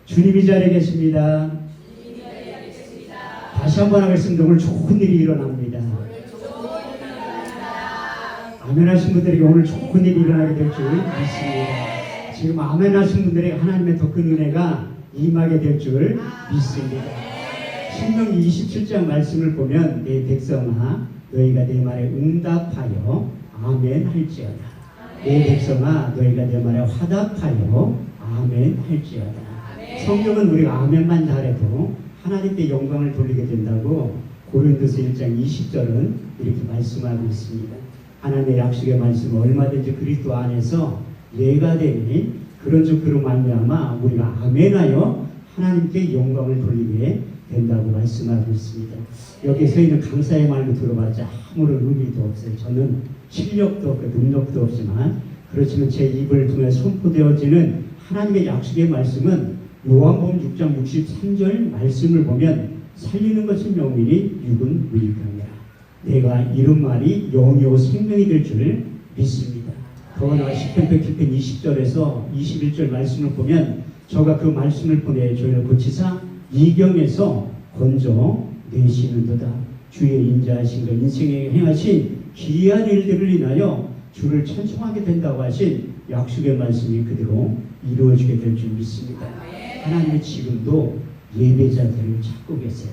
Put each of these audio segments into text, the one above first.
주님이 이 자리에 계십니다. 다시 한번 하겠습니다. 오늘 좋은 일이 일어납니다. 아멘 하신 분들에게 오늘 좋은 일이 일어나게 될 줄 믿습니다. 지금 아멘 하신 분들에게 하나님의 더 큰 은혜가 임하게 될 줄 믿습니다. 신명기 27장 말씀을 보면 내 백성아 너희가 내 말에 응답하여 아멘 할지어다. 내 백성아 너희가 내 말에 화답하여 아멘 할지어다. 성경은 우리가 아멘만 잘해도 하나님께 영광을 돌리게 된다고 고린도서 1장 20절은 이렇게 말씀하고 있습니다. 하나님의 약속의 말씀은 얼마든지 그리스도 안에서 예가 되니 그런즉 그로 말미암아 우리가 아멘하여 하나님께 영광을 돌리게 된다고 말씀하고 있습니다. 여기 서 있는 강사의 말도 들어봤자 아무런 의미도 없어요. 저는 실력도 없고 능력도 없지만 그렇지만 제 입을 통해 선포되어지는 하나님의 약속의 말씀은 요한복음 6장 63절 말씀을 보면 살리는 것은 영이니 육은 무익함이라. 내가 이런 말이 영이요 생명이 될 줄 믿습니다. 더 나아가 시편 100편 20절에서 21절 말씀을 보면 저가 그 말씀을 보내 저희를 고치사 이경에서 건져 내시는도다. 주의 인자하신 것 인생에 행하신 기이한 일들을 인하여 주를 찬송하게 된다고 하신 약속의 말씀이 그대로 이루어지게 될 줄 믿습니다. 하나님이 지금도 예배자들을 찾고 계세요.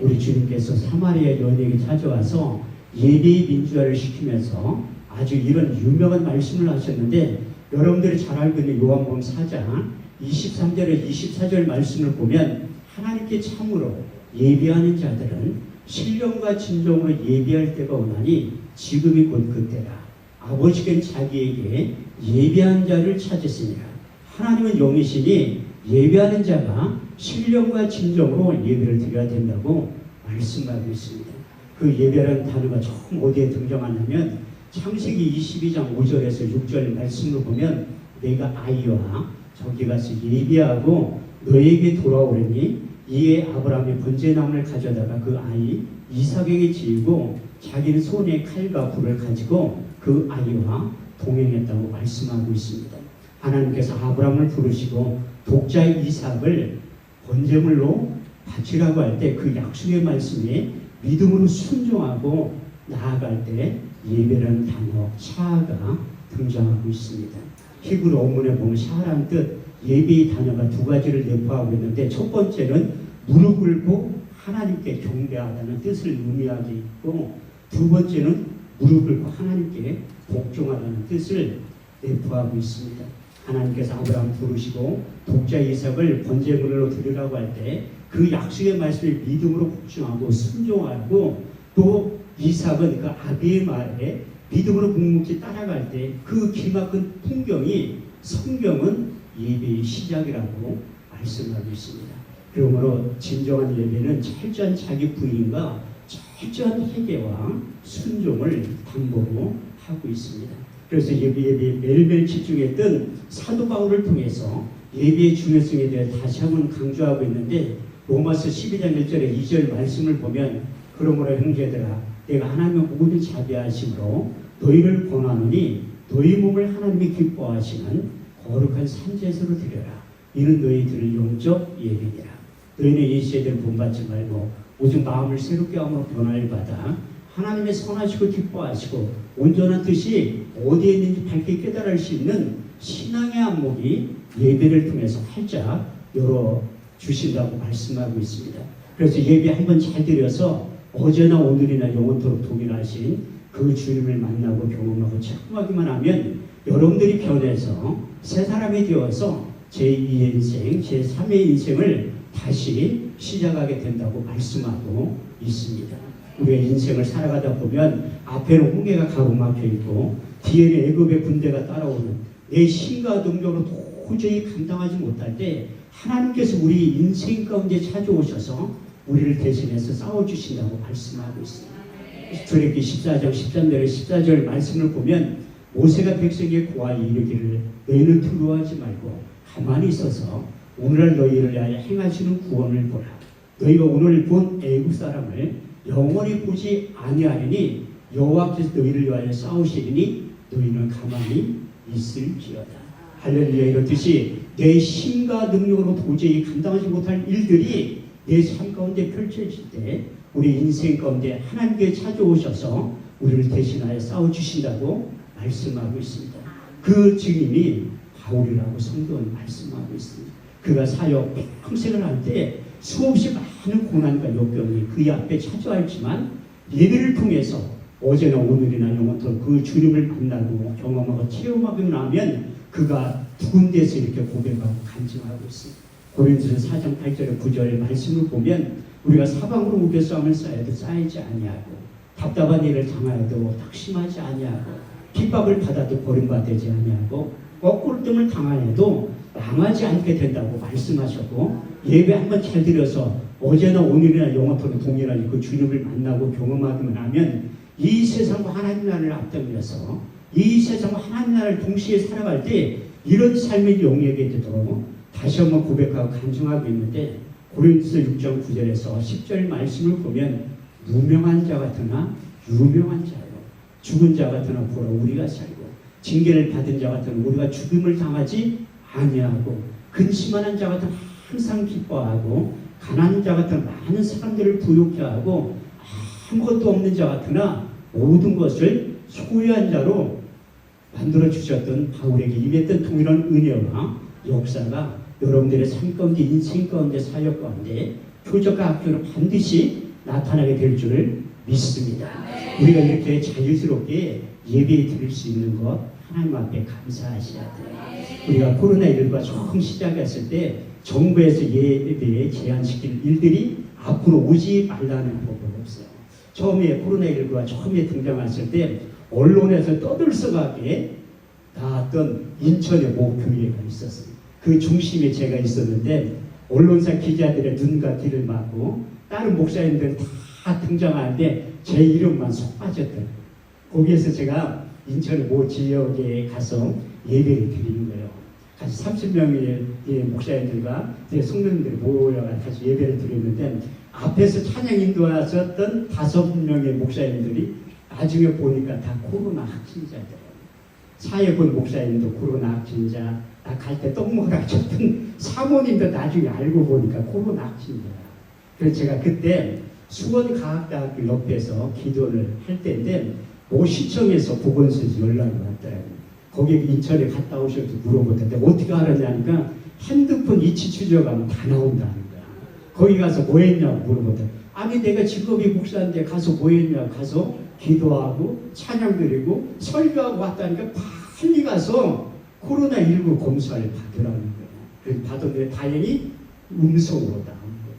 우리 주님께서 사마리아 여인에게 찾아와서 예배의 민주화를 시키면서 아주 이런 유명한 말씀을 하셨는데 여러분들이 잘 알고 있는 요한복음 4장 23절에 24절 말씀을 보면 하나님께 참으로 예배하는 자들은 신령과 진정으로 예배할 때가 오나니 지금이 곧 그때라. 아버지께는 자기에게 예배한 자를 찾으시니라. 하나님은 영이시니 예배하는 자가 신령과 진정으로 예배를 드려야 된다고 말씀하고 있습니다. 그 예배라는 단어가 처음 어디에 등장하냐면 창세기 22장 5절에서 6절 말씀을 보면 내가 아이와 저기 가서 예배하고 너에게 돌아오려니 이에 아브라함이 번제나무를 가져다가 그 아이 이삭에게 지우고 자기는 손에 칼과 불을 가지고 그 아이와 동행했다고 말씀하고 있습니다. 하나님께서 아브라함을 부르시고 독자 이삭을 번제물로 바치라고 할 때 그 약속의 말씀에 믿음으로 순종하고 나아갈 때 예배라는 단어 샤가 등장하고 있습니다. 히브리 어문에 보면 샤라는 뜻 예배의 단어가 두 가지를 내포하고 있는데 첫 번째는 무릎 꿇고 하나님께 경배하다는 뜻을 의미하고 있고 두 번째는 무릎 꿇고 하나님께 복종하다는 뜻을 내포하고 있습니다. 하나님께서 아브라함 부르시고 독자 이삭을 번제물로 드리라고 할 때 그 약속의 말씀을 믿음으로 복종하고 순종하고 또 이삭은 그 아비의 말에 믿음으로 묵묵히 따라갈 때 그 기막힌 풍경이 성경은 예배의 시작이라고 말씀하고 있습니다. 그러므로 진정한 예배는 철저한 자기 부인과 철저한 회개와 순종을 담보로 하고 있습니다. 그래서 예배에 매일매일 집중했던 사도 바울을 통해서 예배의 중요성에 대해 다시 한번 강조하고 있는데 로마서 12장 1절에 2절 말씀을 보면 그러므로 형제들아 내가 하나님의 모든 자비하심으로 너희를 권하노니 너희 몸을 하나님이 기뻐하시는 거룩한 산제사로 드려라. 이는 너희들의 영적 예배니라. 너희는 이 시대를 본받지 말고 오직 마음을 새롭게 함으로 변화를 받아 하나님의 선하시고 기뻐하시고 온전한 뜻이 어디에 있는지 밝게 깨달을 수 있는 신앙의 안목이 예배를 통해서 활짝 열어주신다고 말씀하고 있습니다. 그래서 예배 한번 잘 드려서 어제나 오늘이나 영원토록 동일하신 그 주님을 만나고 경험하고 체험하기만 하면 여러분들이 변해서 새 사람이 되어서 제2의 인생, 제3의 인생을 다시 시작하게 된다고 말씀하고 있습니다. 우리가 인생을 살아가다 보면 앞에는 홍해가 가로막혀 있고 뒤에는 애굽의 군대가 따라오는 내 힘과 능력으로 도저히 감당하지 못할 때 하나님께서 우리 인생 가운데 찾아오셔서 우리를 대신해서 싸워주신다고 말씀하고 있습니다. 출애굽기 14장 13절에 14절 말씀을 보면 모세가 백성에게 고하여 이르기를 너희는 두려워하지 말고 가만히 있어서 오늘날 너희를 위하여 행하시는 구원을 보라. 너희가 오늘 본 애굽 사람을 영원히 보지 아니하리니 여호와께서 너희를 위하여 싸우시리니 너희는 가만히 있을지어다. 할렐루야. 이렇듯이 내 힘과 능력으로 도저히 감당하지 못할 일들이 내 삶 가운데 펼쳐질 때 우리 인생 가운데 하나님께 찾아오셔서 우리를 대신하여 싸워주신다고 말씀하고 있습니다. 그 증인이 바울이라고 성경은 말씀하고 있습니다. 그가 사역 평생을 할 때 수없이 많은 고난과 역경이 그의 앞에 찾아왔지만 예배를 통해서 어제나 오늘이나 영원토록 그 주님을 만나고 경험하고 체험하고 나면 그가 두 군데에서 이렇게 고백하고 간증하고 있습니다. 고린도서 4장 8절의 9절의 말씀을 보면 우리가 사방으로 우겨싸움을 쌓여도 쌓이지 아니하고 답답한 일을 당하여도 낙심하지 아니하고 핍박을 받아도 버림받지 아니하고 거꾸로 뜸을 당하여도 망하지 않게 된다고 말씀하셨고 예배 한번 잘 드려서 어제나 오늘이나 영원토록 동일하게 그 주님을 만나고 경험하기만 하면 이 세상과 하나님 나라를 앞당겨서 이 세상과 하나님 나라를 동시에 살아갈 때 이런 삶의 영역에 되도록 다시 한번 고백하고 간증하고 있는데 고린도서 6장 9절에서 10절 말씀을 보면 무명한 자 같으나 유명한 자요 죽은 자 같으나 보라 우리가 살고 징계를 받은 자 같으나 우리가 죽음을 당하지 아니하고 근심하는 자 같으나 항상 기뻐하고 가난한 자 같으나 많은 사람들을 부욕케 하고 아무것도 없는 자 같으나 모든 것을 소유한 자로 만들어 주셨던 바울에게 임했던 동일한 은혜와 역사가 여러분들의 삶 가운데 인생 가운데 사역 가운데 표적과 학교로 반드시 나타나게 될 줄을 믿습니다. 우리가 이렇게 자유스럽게 예배 드릴 수 있는 것 하나님 앞에 감사하셔야 돼요. 우리가 코로나19가 처음 시작했을 때 정부에서 예배에 제한시킬 일들이 앞으로 오지 말라는 법은 없어요. 처음에 코로나19가 처음에 등장했을 때 언론에서 떠들썩하게 나왔던 인천의 모 교회가 있었어요. 그 중심에 제가 있었는데 언론사 기자들의 눈과 귀를 막고 다른 목사님들 다 등장하는데 제 이름만 속 빠졌더라고요. 거기에서 제가 인천의 모 지역에 가서 예배를 드리는 거예요. 같이 30명의 목사님들과 성도님들이 모여서 예배를 드렸는데 앞에서 찬양 인도하셨던 5명의 목사님들이 나중에 보니까 다 코로나 확진자들이에요. 사회본 목사님도 코로나 확진자, 나 갈 때 떡 먹으라 줬던 사모님도 나중에 알고 보니까 코로나 확진자야. 그래서 제가 그때 수원과학대학교 옆에서 기도를 할 때인데 모 시청에서 보건소에서 연락이 왔더라고요. 거기 인천에 갔다 오셔서 물어보던데 어떻게 알았냐니까 핸드폰 위치 추적하면 다 나온다는 거야. 거기 가서 뭐 했냐고 물어보더니 아니 내가 직업이 목사인데 가서 뭐 했냐고 가서 기도하고 찬양 드리고 설교하고 왔다니까 빨리 가서 코로나19 검사를 받으라는 거예요. 그래서 받았는데 다행히 음성으로 나온 거예요.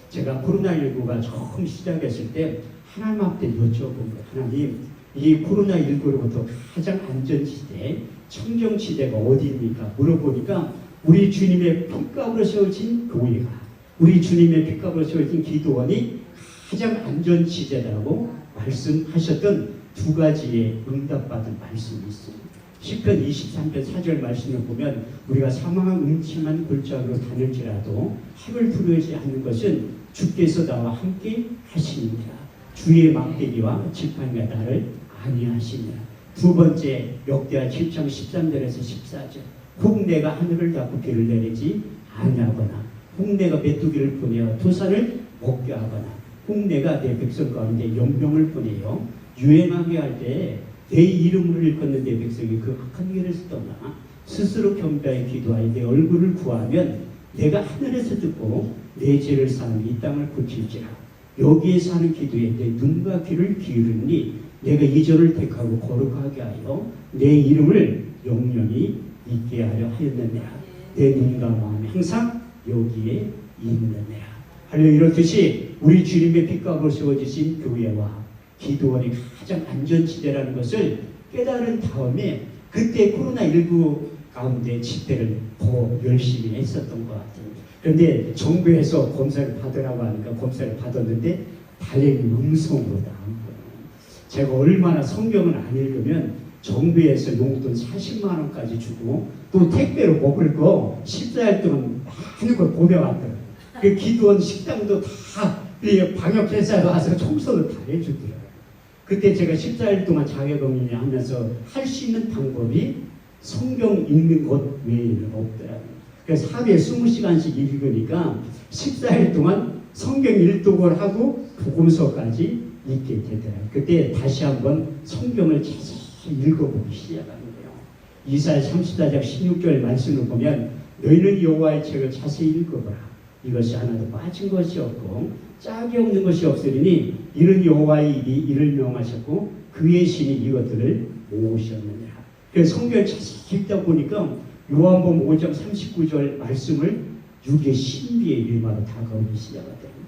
제가 코로나19가 처음 시작했을 때 하나님 앞에 여쭤본 거예요. 하나님 이 코로나19로부터 가장 안전지대, 청정지대가 어디입니까? 물어보니까 우리 주님의 핏값으로 세워진 교회가 우리 주님의 핏값으로 세워진 기도원이 가장 안전지대라고 말씀하셨던 두 가지의 응답받은 말씀이 있습니다. 시편 23편 4절 말씀을 보면 우리가 사망한 음침한 골짜기로 다닐지라도 힘을 부르지 않는 것은 주께서 나와 함께 하시니라. 주의 막대기와 지팡이가 나를 아니하시니라. 두 번째 역대하 7장 13절에서 14절 혹 내가 하늘을 닫고 비를 내리지 아니하거나 혹 내가 메뚜기를 보내어 토사를 먹게 하거나 혹 내가 내 백성 가운데 연병을 보내어 유행하게 할 때 내 이름을 일컫는 내 백성이 그 악한 길에서 떠나 스스로 겸비하여 기도하여 내 얼굴을 구하면 내가 하늘에서 듣고 내 죄를 사하며 이 땅을 고칠지라. 여기에 사는 기도에 내 눈과 귀를 기울이니 내가 이 절을 택하고 거룩하게 하여 내 이름을 영영히 있게 하려 하였느니라. 내 눈과 마음이 항상 여기에 있느니라. 할렐루야. 이렇듯이 우리 주님의 핏값으로 세워지신 교회와 기도원이 가장 안전지대라는 것을 깨달은 다음에 그때 코로나19 가운데 집회를 더 열심히 했었던 것 같아요. 그런데 정부에서 검사를 받으라고 하니까 검사를 받았는데 다행히 음성으로 나온 거예요. 제가 얼마나 성경을 안 읽으면 정부에서 용돈 40만 원까지 주고 또 택배로 먹을 거 14일 동안 많은 걸 보내왔더라고요. 그 기도원 식당도 다 방역회사에 와서 청소를 다 해주더라고요. 그때 제가 14일 동안 자가격리 하면서 할 수 있는 방법이 성경 읽는 것 외에는 없더라고요. 그래서 하루에 20시간씩 읽으니까 14일 동안 성경 일독을 하고 복음서까지 읽게 되더라고요. 그때 다시 한번 성경을 자세히 읽어보기 시작하는 거예요. 이사야 34장 16절 말씀을 보면 너희는 여호와의 책을 자세히 읽어보라. 이것이 하나도 빠진 것이 없고 짝이 없는 것이 없으리니 이는 여호와의 입이 이를 명하셨고 그의 신이 이것들을 모으셨느니라. 그래서 성경을 자세히 읽다 보니까 요한복음 5장 39절 말씀을 육의 신비의 일마로 다가오기 시작하더라고요.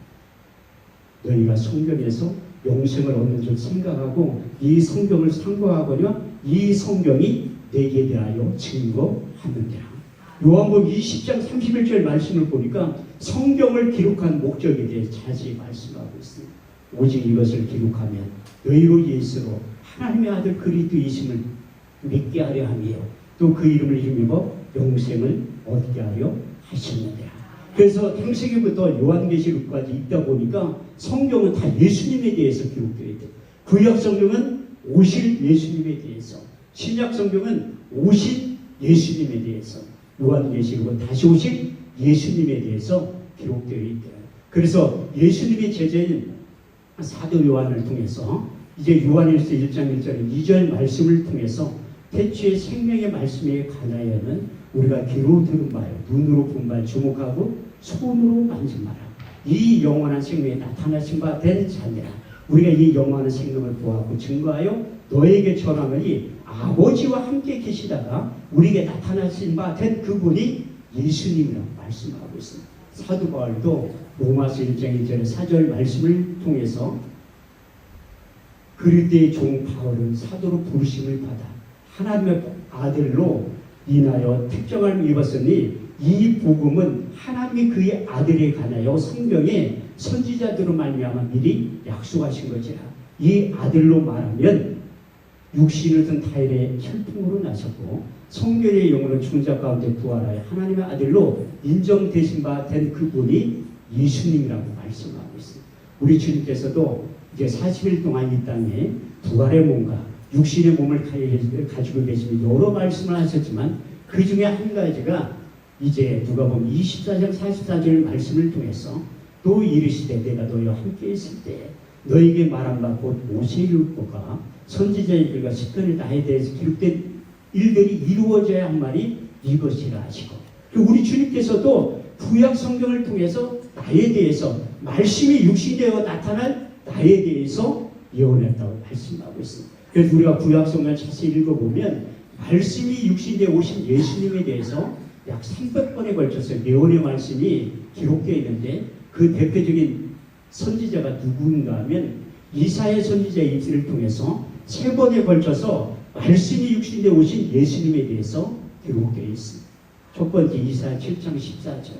너희가 성경에서 영생을 얻는 줄 생각하고 이 성경을 상고하거나 이 성경이 내게 대하여 증거하느니라. 요한복음 20장 31절 말씀을 보니까 성경을 기록한 목적에 대해 자세히 말씀하고 있습니다. 오직 이것을 기록하면 너희로 예수로 하나님의 아들 그리스도이심을 믿게 하려 하며 또 그 이름을 힘입어 영생을 얻게 하려 하셨느니라. 그래서 창세기부터 요한계시록까지 읽다 보니까 성경은 다 예수님에 대해서 기록되어 있대요. 구약 성경은 오실 예수님에 대해서, 신약 성경은 오신 예수님에 대해서, 요한계시록은 다시 오실 예수님에 대해서 기록되어 있더라고요. 그래서 예수님의 제자인 사도 요한을 통해서 이제 요한일서 1장 1절 2절 말씀을 통해서 태초의 생명의 말씀에 관하여는 우리가 귀로 들은 바요 눈으로 본 바 주목하고 손으로 만진 바라. 이 영원한 생명에 나타나신 바 된 자니라. 우리가 이 영원한 생명을 보았고 증거하여 너에게 전하노니 아버지와 함께 계시다가 우리에게 나타나신 바 된 그분이 예수님이라고 말씀하고 있습니다. 사도 바울도 로마서 1장 1절의 4절 말씀을 통해서 그리스도의 종 바울은 사도로 부르심을 받아 하나님의 아들로 인하여 특정함을 입었으니 이 복음은 하나님이 그의 아들에 관하여 성경에 선지자들로 말미암아 미리 약속하신 것이라. 이 아들로 말하면 육신을 든 타인의 혈통으로 나셨고 성결의 영으로 죽은 자 가운데 부활하여 하나님의 아들로 인정되신 바 된 그분이 예수님이라고 말씀하고 있습니다. 우리 주님께서도 이제 40일 동안 이 땅에 부활의 몸과 육신의 몸을 가지고 계시며 여러 말씀을 하셨지만 그 중에 한 가지가 이제 누가복음 24장 44절 말씀을 통해서 또 이르시되 내가 너희와 함께 있을 때 너희에게 말한 바 곧 모세의 율법과 선지자의 글과 시편의 나에 대해서 기록된 일들이 이루어져야 한 말이 이것이라 하시고 우리 주님께서도 구약 성경을 통해서 나에 대해서 말씀이 육신되어 나타날 나에 대해서 예언했다고 말씀하고 있습니다. 그래서 우리가 구약 성경을 자세히 읽어보면 말씀이 육신되어 오신 예수님에 대해서 약 300번에 걸쳐서 예언의 말씀이 기록되어 있는데 그 대표적인 선지자가 누구인가 하면 이사야 선지자의 입술을 통해서 3번에 걸쳐서 말씀이 육신되어 오신 예수님에 대해서 기록되어 있습니다. 첫 번째 이사야 7장 14절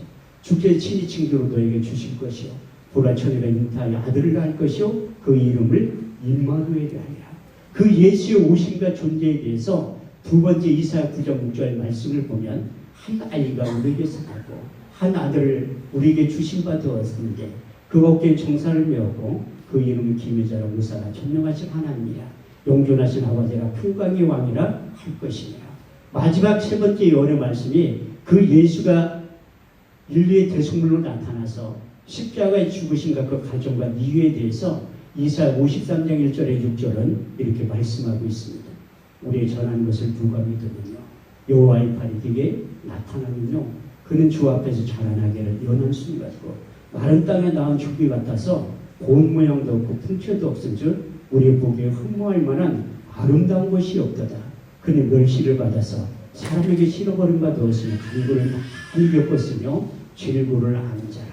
주께서 친히 칭조로 너에게 주실 것이요 보라 처녀가 잉태하여 아들을 낳을 것이요 그 이름을 임마누엘이라 하리라. 그 예수의 오심과 존재에 대해서 두 번째 이사야 9장 6절 말씀을 보면 한 아이가 우리에게서 나고 한 아들을 우리에게 주신 바 되었는데 그 어깨에 정사를 메었고 그 이름은 기묘자라 무사라 전능하신 하나님이라 영존하신 아버지라 평강의 왕이라 할 것이니라. 마지막 세 번째 예언의 말씀이 그 예수가 인류의 대속물로 나타나서 십자가에 죽으신가 그 가정과 이유에 대해서 이사야 53장 1절에 6절은 이렇게 말씀하고 있습니다. 우리의 전하는 것을 누가 믿으느냐 여호와의 팔이 네게 나타나면요 그는 주 앞에서 자라나기를 연한 순 가지고 마른 땅에 낳은 죽비 같아서 고운 모양도 없고 풍채도 없은즉 우리 보기에 흠모할 만한 아름다운 것이 없도다. 그는 멸시를 받아서 사람에게 실어버린 바 되었으며 간구를 많이 겪었으며 질고를 아는 자라.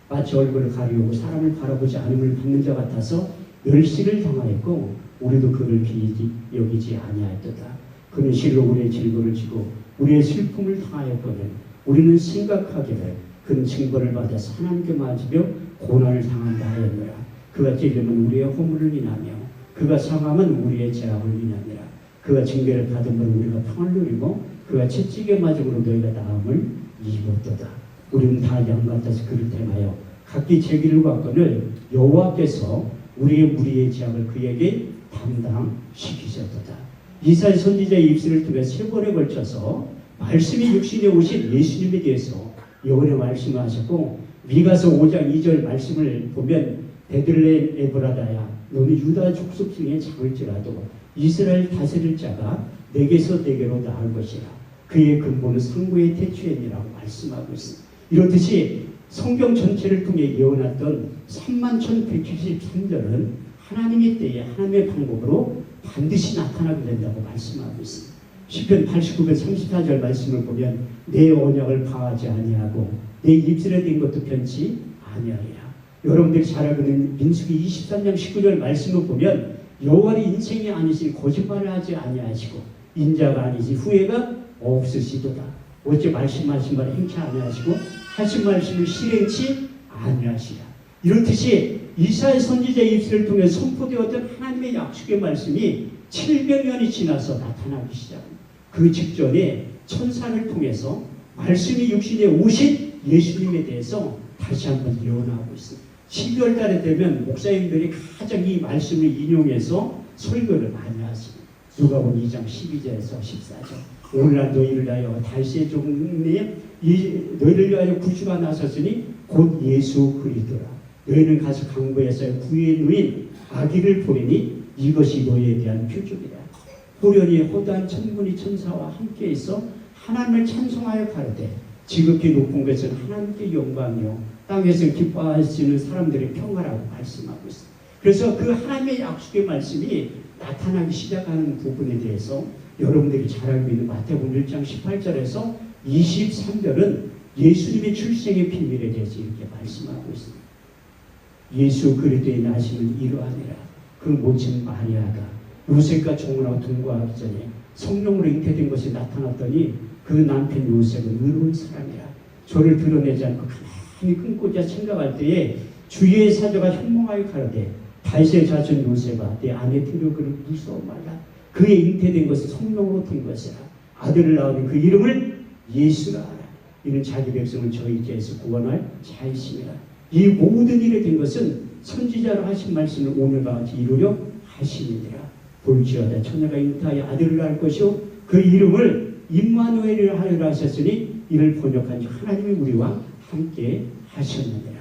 마치 얼굴을 가리우고 사람을 바라보지 않음을 받는 자 같아서 멸시를 당하였고 우리도 그를 기이지 여기지 아니하였도다. 그는 실로 우리의 질고를 지고 우리의 슬픔을 당하였거늘 우리는 생각하기를 그는 징벌을 받아서 하나님께 맞으며 고난을 당한다 하였노라. 그가 찔림은 우리의 허물을 인하며 그가 상함은 우리의 죄악을 인하니라. 그가 징계를 받음으로 우리가 평을 누리고 그가 채찍에 맞음으로 너희가 나음을 입었도다. 우리는 다 양 같아서 그를 행하여 각기 제 길로 갔거늘 여호와께서 우리의 무리의 죄악을 그에게 담당시키셨도다. 이사야 선지자의 입술을 통해 3번에 걸쳐서 말씀이 육신에 오신 예수님에 대해서 여호와의 말씀을 하셨고, 미가서 5장 2절 말씀을 보면 베들레헴 에브라다야 너는 유다 족속 중에 작을지라도 이스라엘 다스릴 자가 내게서 내게로 나올 것이라. 그의 근본은 상고의 태초이니라고 말씀하고 있습니다. 이렇듯이 성경 전체를 통해 예언했던 31,173절은 하나님의 때에 하나님의 방법으로 반드시 나타나게 된다고 말씀하고 있습니다. 시편 89편 34절 말씀을 보면 내 언약을 파하지 아니하고 내 입술에 댄 것도 변치 아니하리라. 여러분들이 잘 알고 있는 민수기 23장 19절 말씀을 보면 여호와의 인생이 아니시 거짓말을 하지 아니하시고 인자가 아니시 후회가 없으시도다. 어째 말씀하신 말을 행치 아니하시고 하신 말씀을 실행치 아니하시라. 이렇듯이 이사야 선지자의 입술을 통해 선포되었던 하나님의 약속의 말씀이 700년이 지나서 나타나기 시작합니다. 그 직전에 천사를 통해서 말씀이 육신에 오신 예수님에 대해서 다시 한번 예언하고 있습니다. 12월 달에 되면 목사님들이 가장 이 말씀을 인용해서 설교를 많이 하십니다. 누가복음 2장 12절에서 14절. 오늘날 너희를 위하여 다시의 종류에 너희를 위하여 구주가 나섰으니 곧 예수 그리스도라. 너희는 가서 강보에서 구해 누인 아기를 보리니 이것이 너희에 대한 표적이라. 호련히 호단 천군이 천사와 함께 있어 하나님을 찬송하여 가로되 지극히 높은 것은 하나님께 영광이요 땅에서 기뻐하시는 사람들의 평화라고 말씀하고 있습니다. 그래서 그 하나님의 약속의 말씀이 나타나기 시작하는 부분에 대해서 여러분들이 잘 알고 있는 마태복음 1장 18절에서 23절은 예수님의 출생의 비밀에 대해서 이렇게 말씀하고 있습니다. 예수 그리스도의 나심은 이러하니라. 그 모친 마리아가 요셉과 종으로 동거하기 전에 성령으로 잉태된 것이 나타났더니 그 남편 요셉은 의로운 사람이라. 저를 드러내지 않고 가만히 끊고자 생각할 때에 주의 사자가 현몽하여 가로되 다윗의 자손 요셉아 내 아내 데려오기를 무서워 말라. 그의 잉태된 것은 성령으로 된 것이라. 아들을 낳으니 그 이름을 예수라 하라. 이는 자기 백성을 저희 죄에서 구원할 자이심이라. 이 모든 일에 된 것은 선지자로 하신 말씀을 오늘과 같이 이루려 하시니라. 볼지어다 처녀가 잉태하여 아들을 낳을 것이요 그 이름을 임마누엘이라 하리라 하셨으니 이를 번역한 하나님이 우리와 함께 하셨느니라.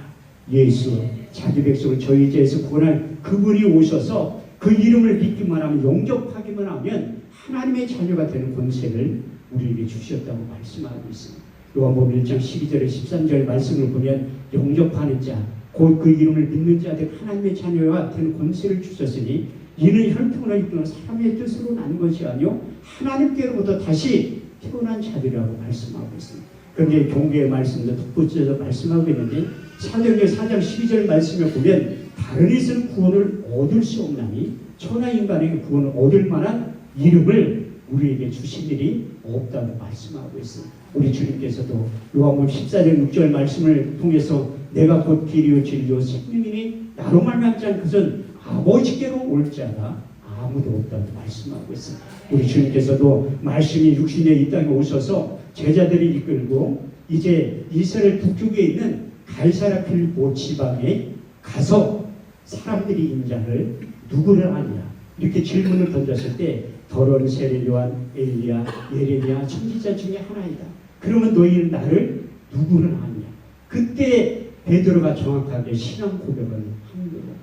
예수 자기 백성을 저희 죄에서 구원할 그분이 오셔서 그 이름을 믿기만 하면 영접하기만 하면 하나님의 자녀가 되는 권세를 우리에게 주셨다고 말씀하고 있습니다. 요한복음 1장 12절에 13절 말씀을 보면 영접하는 자 곧 그 이름을 믿는 자들 하나님의 자녀가 되는 권세를 주셨으니 이는 혈통으로 있거나 사람의 뜻으로 난 것이 아니요 하나님께로부터 다시 태어난 자들이라고 말씀하고 있습니다. 그런데 경계의 말씀도 덧붙여서 말씀하고 있는데 사도행전 4장 12절 말씀을 보면 다른 이는 구원을 얻을 수 없나니 천하 인간에게 구원을 얻을 만한 이름을 우리에게 주신 일이 없다고 말씀하고 있습니다. 우리 주님께서도 요한복음 14장 6절 말씀을 통해서 내가 곧 길이요 진리요 생명이니 나로 말미암지 않은 것은 아버지께로 올 자가 아무도 없다고 말씀하고 있습니다. 우리 주님께서도 말씀이 육신에 이 땅에 오셔서 제자들이 이끌고 이제 이스라엘 북쪽에 있는 갈사라 필리포 지방에 가서 사람들이 인자를 누구를 아냐 이렇게 질문을 던졌을 때 더러운 세례 요한, 엘리야, 예레미야 선지자 중에 하나이다. 그러면 너희는 나를 누구를 아냐? 그때 베드로가 정확하게 신앙 고백을 한 거예요.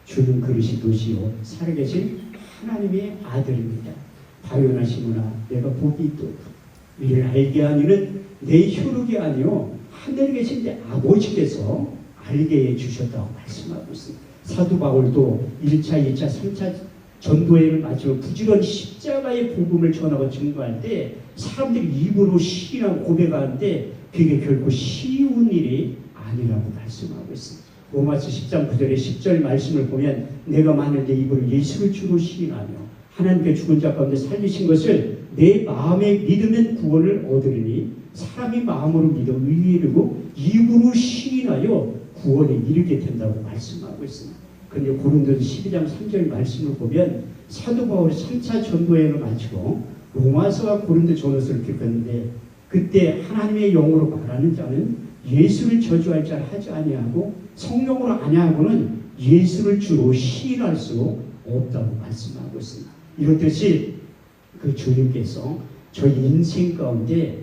주는 그릇이 도시요 살아계신 하나님의 아들입니다. 바요나 시모나 내가 복이 있도록 이를 알게 하니는 내 효력이 아니요 하늘에 계신 내 아버지께서 알게 해주셨다고 말씀하고 있습니다. 사도 바울도 1차, 2차, 3차 전도회를 마치고 부지런히 십자가의 복음을 전하고 증거할 때 사람들이 입으로 시인하고 고백하는데 그게 결코 쉬운 일이 아니라고 말씀하고 있습니다. 로마서 10장 9절에 10절 말씀을 보면 내가 만일 내 입으로 예수를 주로 시인하며 하나님께 죽은 자 가운데 살리신 것을 내 마음에 믿으면 구원을 얻으리니 사람이 마음으로 믿어 의에 이르고 입으로 시인하여 구원에 이르게 된다고 말씀하고 있습니다. 그런데 고린도서 12장 3절 말씀을 보면 사도 바울이 3차 전도회를 마치고 로마서와 고린도 전서를 기록했는데 그때 하나님의 영으로 말하는 자는 예수를 저주할 자를 하지 아니하고 성령으로 아니하고는 예수를 주로 시인할 수 없다고 말씀하고 있습니다. 이렇듯이 그 주님께서 저희 인생 가운데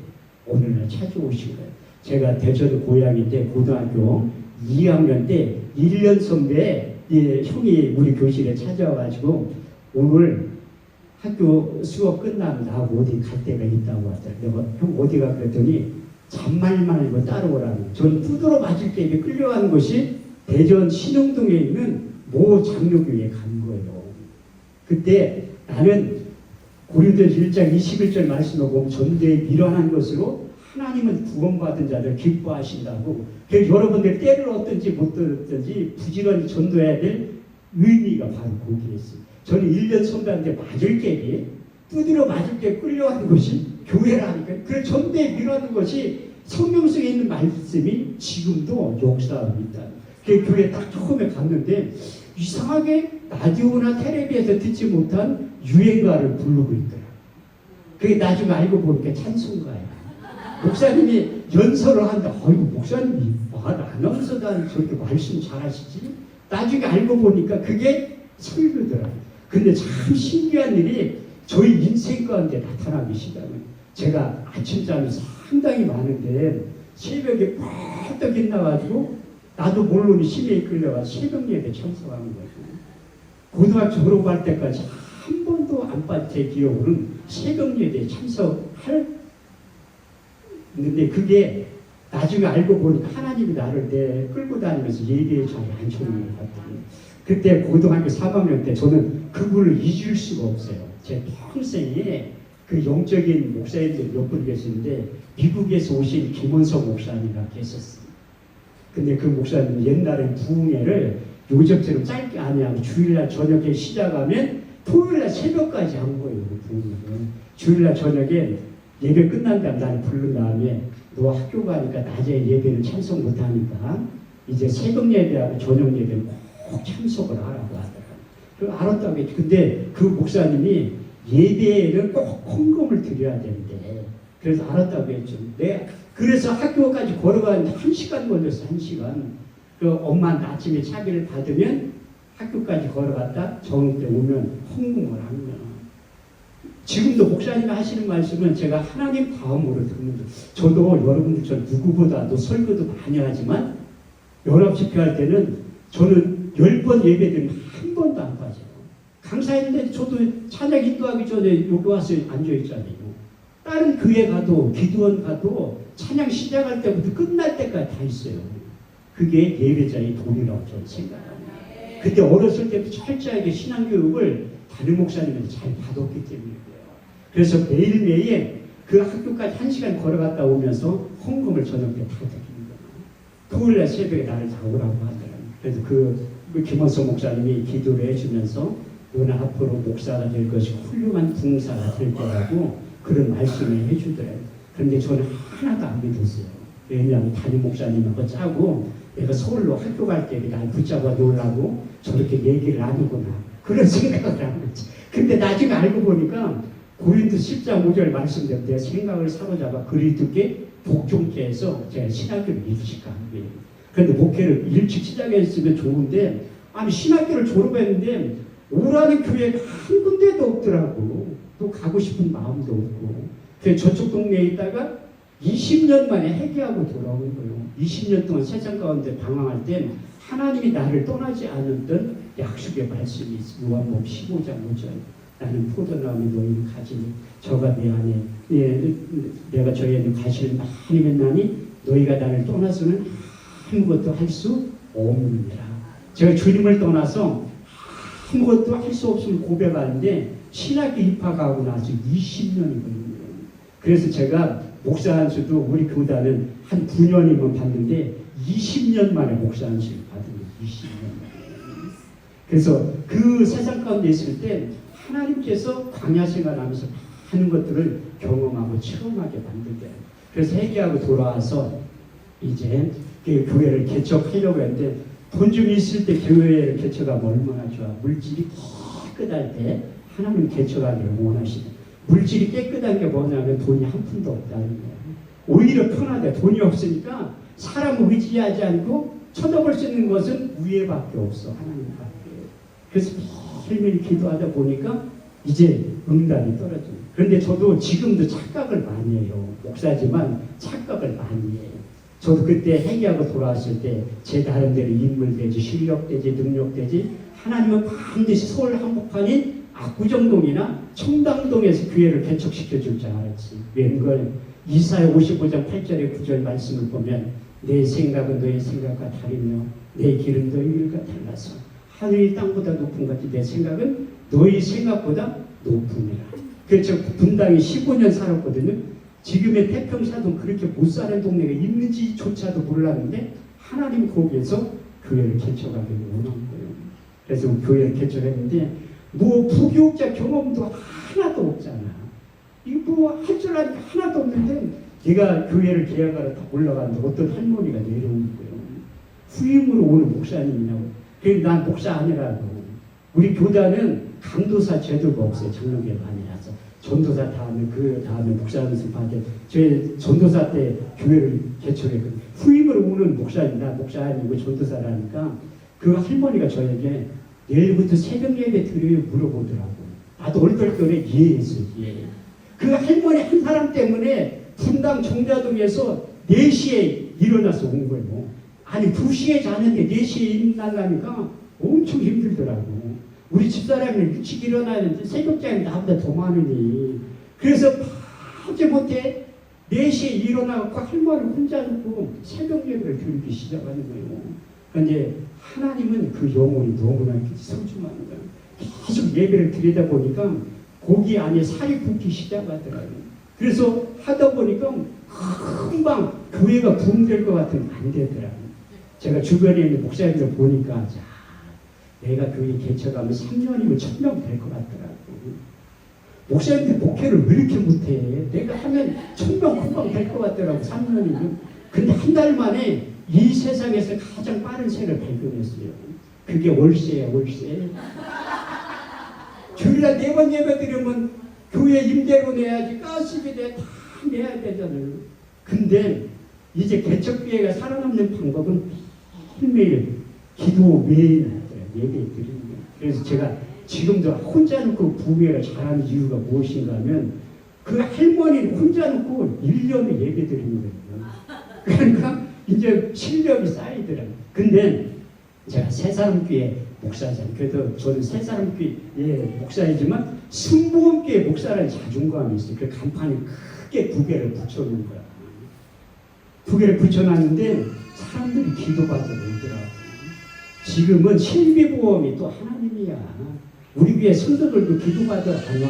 오늘날 찾아오신 거예요. 제가 대전 고향인데 고등학교 2학년 때 1년 선배 형이 우리 교실에 찾아와가지고 오늘 학교 수업 끝나면 나하고 어디 갈 데가 있다고 하더라고요. 내가 형 어디가 그랬더니 잔말 말고 따라오라는. 저는 두드러 맞을 때 이게 끌려간 것이 대전 신흥동에 있는 모 장로교회에 간 거예요. 그때 나는 고린도전서 1장 21절 말씀을 보면 전도에 미련한 것으로 하나님은 구원받은 자들 기뻐하신다고. 그래서 여러분들 때를 얻든지 못 얻든지 부지런히 전도해야 될 의미가 바로 거기에 있습니다. 저는 1년 선배한테 맞을 게 두드려 맞을 게 끌려가는 것이 교회라니까. 그래서 전도에 미련한 것이 성경 속에 있는 말씀이 지금도 역사하고 있다. 그 교회 딱 처음에 갔는데 이상하게 라디오나 텔레비에서 듣지 못한 유행가를 부르고 있더라. 그게 나중에 알고 보니까 찬송가야. 목사님이 연설을 한다. 아이고 목사님이 아나운서도 안 저렇게 말씀 잘하시지? 나중에 알고 보니까 그게 설교더라. 근데 참 신기한 일이 저희 인생 가운데 나타나 계시다는. 제가 아침잠이 상당히 많은데 새벽에 펄떡 일어나가지고 나도 모르는 심에 끌려가 새벽 예배 참석하는 거죠. 고등학교 졸업할 때까지 한 번도 안 빠진 제 기억으로는 새벽 예배에 참석할 근데 그게 나중에 알고 보니까 하나님이 나를 끌고 다니면서 예배의 자리에 앉혀놓은 것 같아요. 그때 고등학교 3학년 때 저는 그분을 잊을 수가 없어요. 제 평생에 그 영적인 목사님들 몇 분 계시는데 미국에서 오신 김원석 목사님이라고 계셨어요. 근데 그 목사님 옛날에 부흥회를 요즘처럼 짧게 안 하고 주일날 저녁에 시작하면 토요일날 새벽까지 한 거예요. 그 부흥회를. 주일날 저녁에 예배 끝난 다음에 나를 부른 다음에 너 학교 가니까 낮에 예배는 참석 못하니까 이제 새벽 예배하고 저녁 예배는 꼭 참석을 하라고 하더라고요. 알았다고 했지. 근데 그 목사님이 예배에는 꼭 헌금을 드려야 되는데 그래서 알았다고 했죠. 그래서 학교까지 걸어가는데 1시간 걸렸어. 1시간. 그 엄마한테 아침에 차비를 받으면 학교까지 걸어갔다 저녁 때 오면 헌금을 하면 지금도 목사님이 하시는 말씀은 제가 하나님 다음으로 듣는 거. 저도 여러분들처럼 누구보다도 설교도 많이 하지만 연합집회할 때는 저는 10번 예배드리면 한 번도 안 빠져요. 강사했는데 저도 찬양 인도하기 전에 여기 와서 앉아있잖아요. 다른 교회 가도 기도원 가도 찬양 시작할 때부터 끝날 때까지 다 있어요. 그게 예배자의 돈이라고 저는 생각합니다. 그때 어렸을 때부터 철저하게 신앙교육을 담임 목사님한테 잘 받았기 때문이에요. 그래서 매일매일 그 학교까지 1시간 걸어갔다 오면서 헌금을 저녁 때 다 드립니다. 토요일날 새벽에 나를 다 오라고 하더라고요. 그래서 그 김원석 목사님이 기도를 해주면서 너는 앞으로 목사가 될 것이 훌륭한 부흥사가 될 거라고 그런 말씀을 해주더라고요. 그런데 저는 하나도 안 믿었어요. 왜냐하면 담임 목사님하고 짜고 내가 서울로 학교 갈 때 날 붙잡아 놓으려고 저렇게 얘기를 하는구나. 그런 생각을 한 거지. 근데 나중에 알고 보니까 고린도 10장 5절 말씀대로 내 생각을 사로잡아 그리스도께 복종케 해서 제가 신학교를 일찍 간 거예요. 그런데 목회를 일찍 시작했으면 좋은데 아니 신학교를 졸업했는데 오라는 교회가 한 군데도 없더라고. 또 가고 싶은 마음도 없고. 그래서 저쪽 동네에 있다가 20년 만에 회개하고 돌아온 거예요. 20년 동안 세상 가운데 방황할 땐 하나님이 나를 떠나지 않았던 약속의 말씀이 있습니다. 요한복음 15장 5절. 나는 포도나무에 너희를 가지니 저가 내 안에 내가 저희에는 가시를 많이 맺나니 너희가 나를 떠나서는 아무것도 할 수 없느니라. 제가 주님을 떠나서 아무것도 할 수 없음을 고백하는데 신학교 입학하고 나서 20년이 걸립니다. 그래서 제가 목사 안수도 우리 교단은 한 9년이면 받는데 20년 만에 목사 안수를 받은 거예요. 20년 만에. 그래서 그 세상 가운데 있을 때 하나님께서 광야 생활하면서 많은 것들을 경험하고 체험하게 만들게. 그래서 회개하고 돌아와서 이제 그 교회를 개척하려고 했는데 돈 좀 있을 때 교회를 개척하면 얼마나 좋아. 물질이 깨끗할 때 하나님 개척하기를 원하시네. 물질이 깨끗한 게 뭐냐면 돈이 한 푼도 없다는 거예요. 오히려 편하대. 돈이 없으니까 사람을 의지하지 않고 쳐다볼 수 있는 것은 위에밖에 없어. 하나님밖에. 그래서 매일매일 기도하다 보니까 이제 응답이 떨어져요. 그런데 저도 지금도 착각을 많이 해요. 목사지만 착각을 많이 해요. 저도 그때 회개하고 돌아왔을 때 제 나름대로 인물되지 실력되지 능력되지 하나님은 반드시 서울 한복판인 압구정동이나 청담동에서 교회를 개척시켜 줄 줄 알았지. 웬걸 이사야 55장 8절의 9절 말씀을 보면 내 생각은 너의 생각과 다르며 내 길은 너의 길과 달라서 하늘이 땅보다 높은 같이 내 생각은 너희 생각보다 높으니라. 그래서 분당에 15년 살았거든요. 지금의 태평사도 그렇게 못 사는 동네가 있는지조차도 몰랐는데 하나님 거기에서 교회를 개척하기를 원한 거예요. 그래서 교회를 개척했는데 뭐 부교육자 경험도 하나도 없잖아. 이거 뭐 할 줄 아니까 하나도 없는데 제가 교회를 계약하러 다 올라갔는데 어떤 할머니가 내려오는 거예요. 후임으로 오는 목사님이냐고. 그래서 난 목사 아니라고. 우리 교단은 강도사 제도가 없어요. 장로교회 많이 나서. 전도사 다음에 그 다음에 목사하면서 받은 저희 전도사 때 교회를 개척했거든요. 후임으로 오는 목사님, 나 목사 아니고 전도사라니까 그 할머니가 저에게 내일부터 새벽 예배 드려요 물어보더라고. 나도 얼떨결에 이해했어요. 예. 그 할머니 한 사람 때문에 분당 정자동에서 4시에 일어나서 온 거예요. 아니 2시에 자는데 4시에 일어나려니까 엄청 힘들더라고. 우리 집사람이 일찍 일어나야 되는데 새벽잠이 나보다 더 많으니 그래서 파지 못해 4시에 일어나고 할머니를 혼자 놓고 새벽 예배를 드리기 시작하는 거예요. 그런데 하나님은 그 영혼이 너무나 소중한 거예요. 계속 예배를 드리다 보니까 고기 안에 살이 붙기 시작하더라고요. 그래서 하다 보니까 금방 교회가 부흥될 것 같으면 안 되더라고요. 제가 주변에 있는 목사님들 보니까 내가 교회 개척하면 3년이면 1000명 될 것 같더라고. 목사님들 목회를 왜 이렇게 못해? 내가 하면 1000명 금방 될 것 같더라고. 3년이면. 근데 한 달 만에 이 세상에서 가장 빠른 새를 발견했어요. 그게 월세야, 월세. 주일날 4번 예배 드리면 교회 임대료 내야지, 가스비 다 내야 되잖아요. 근데 이제 개척교회가 살아남는 방법은 매일 기도 매일 예배 드리는 거예요. 그래서 제가 지금도 혼자 놓고 부흥회를 잘하는 이유가 무엇인가 하면 그 할머니는 혼자 놓고 1년을 예배 드리는 거예요. 그러니까 이제 실력이 쌓이더라고요. 근데 제가 새사람교회 목사잖아요. 그래도 저는 새사람교회 목사이지만 순복음교회 목사라는 자존감이 있어요. 그 간판에 크게 2개를 붙여놓은 거야. 2개를 붙여놨는데 사람들이 기도받으러 오더라고요. 지금은 실비보험이 또 하나님이야. 우리 교회 성도들도 기도받으러 안 와.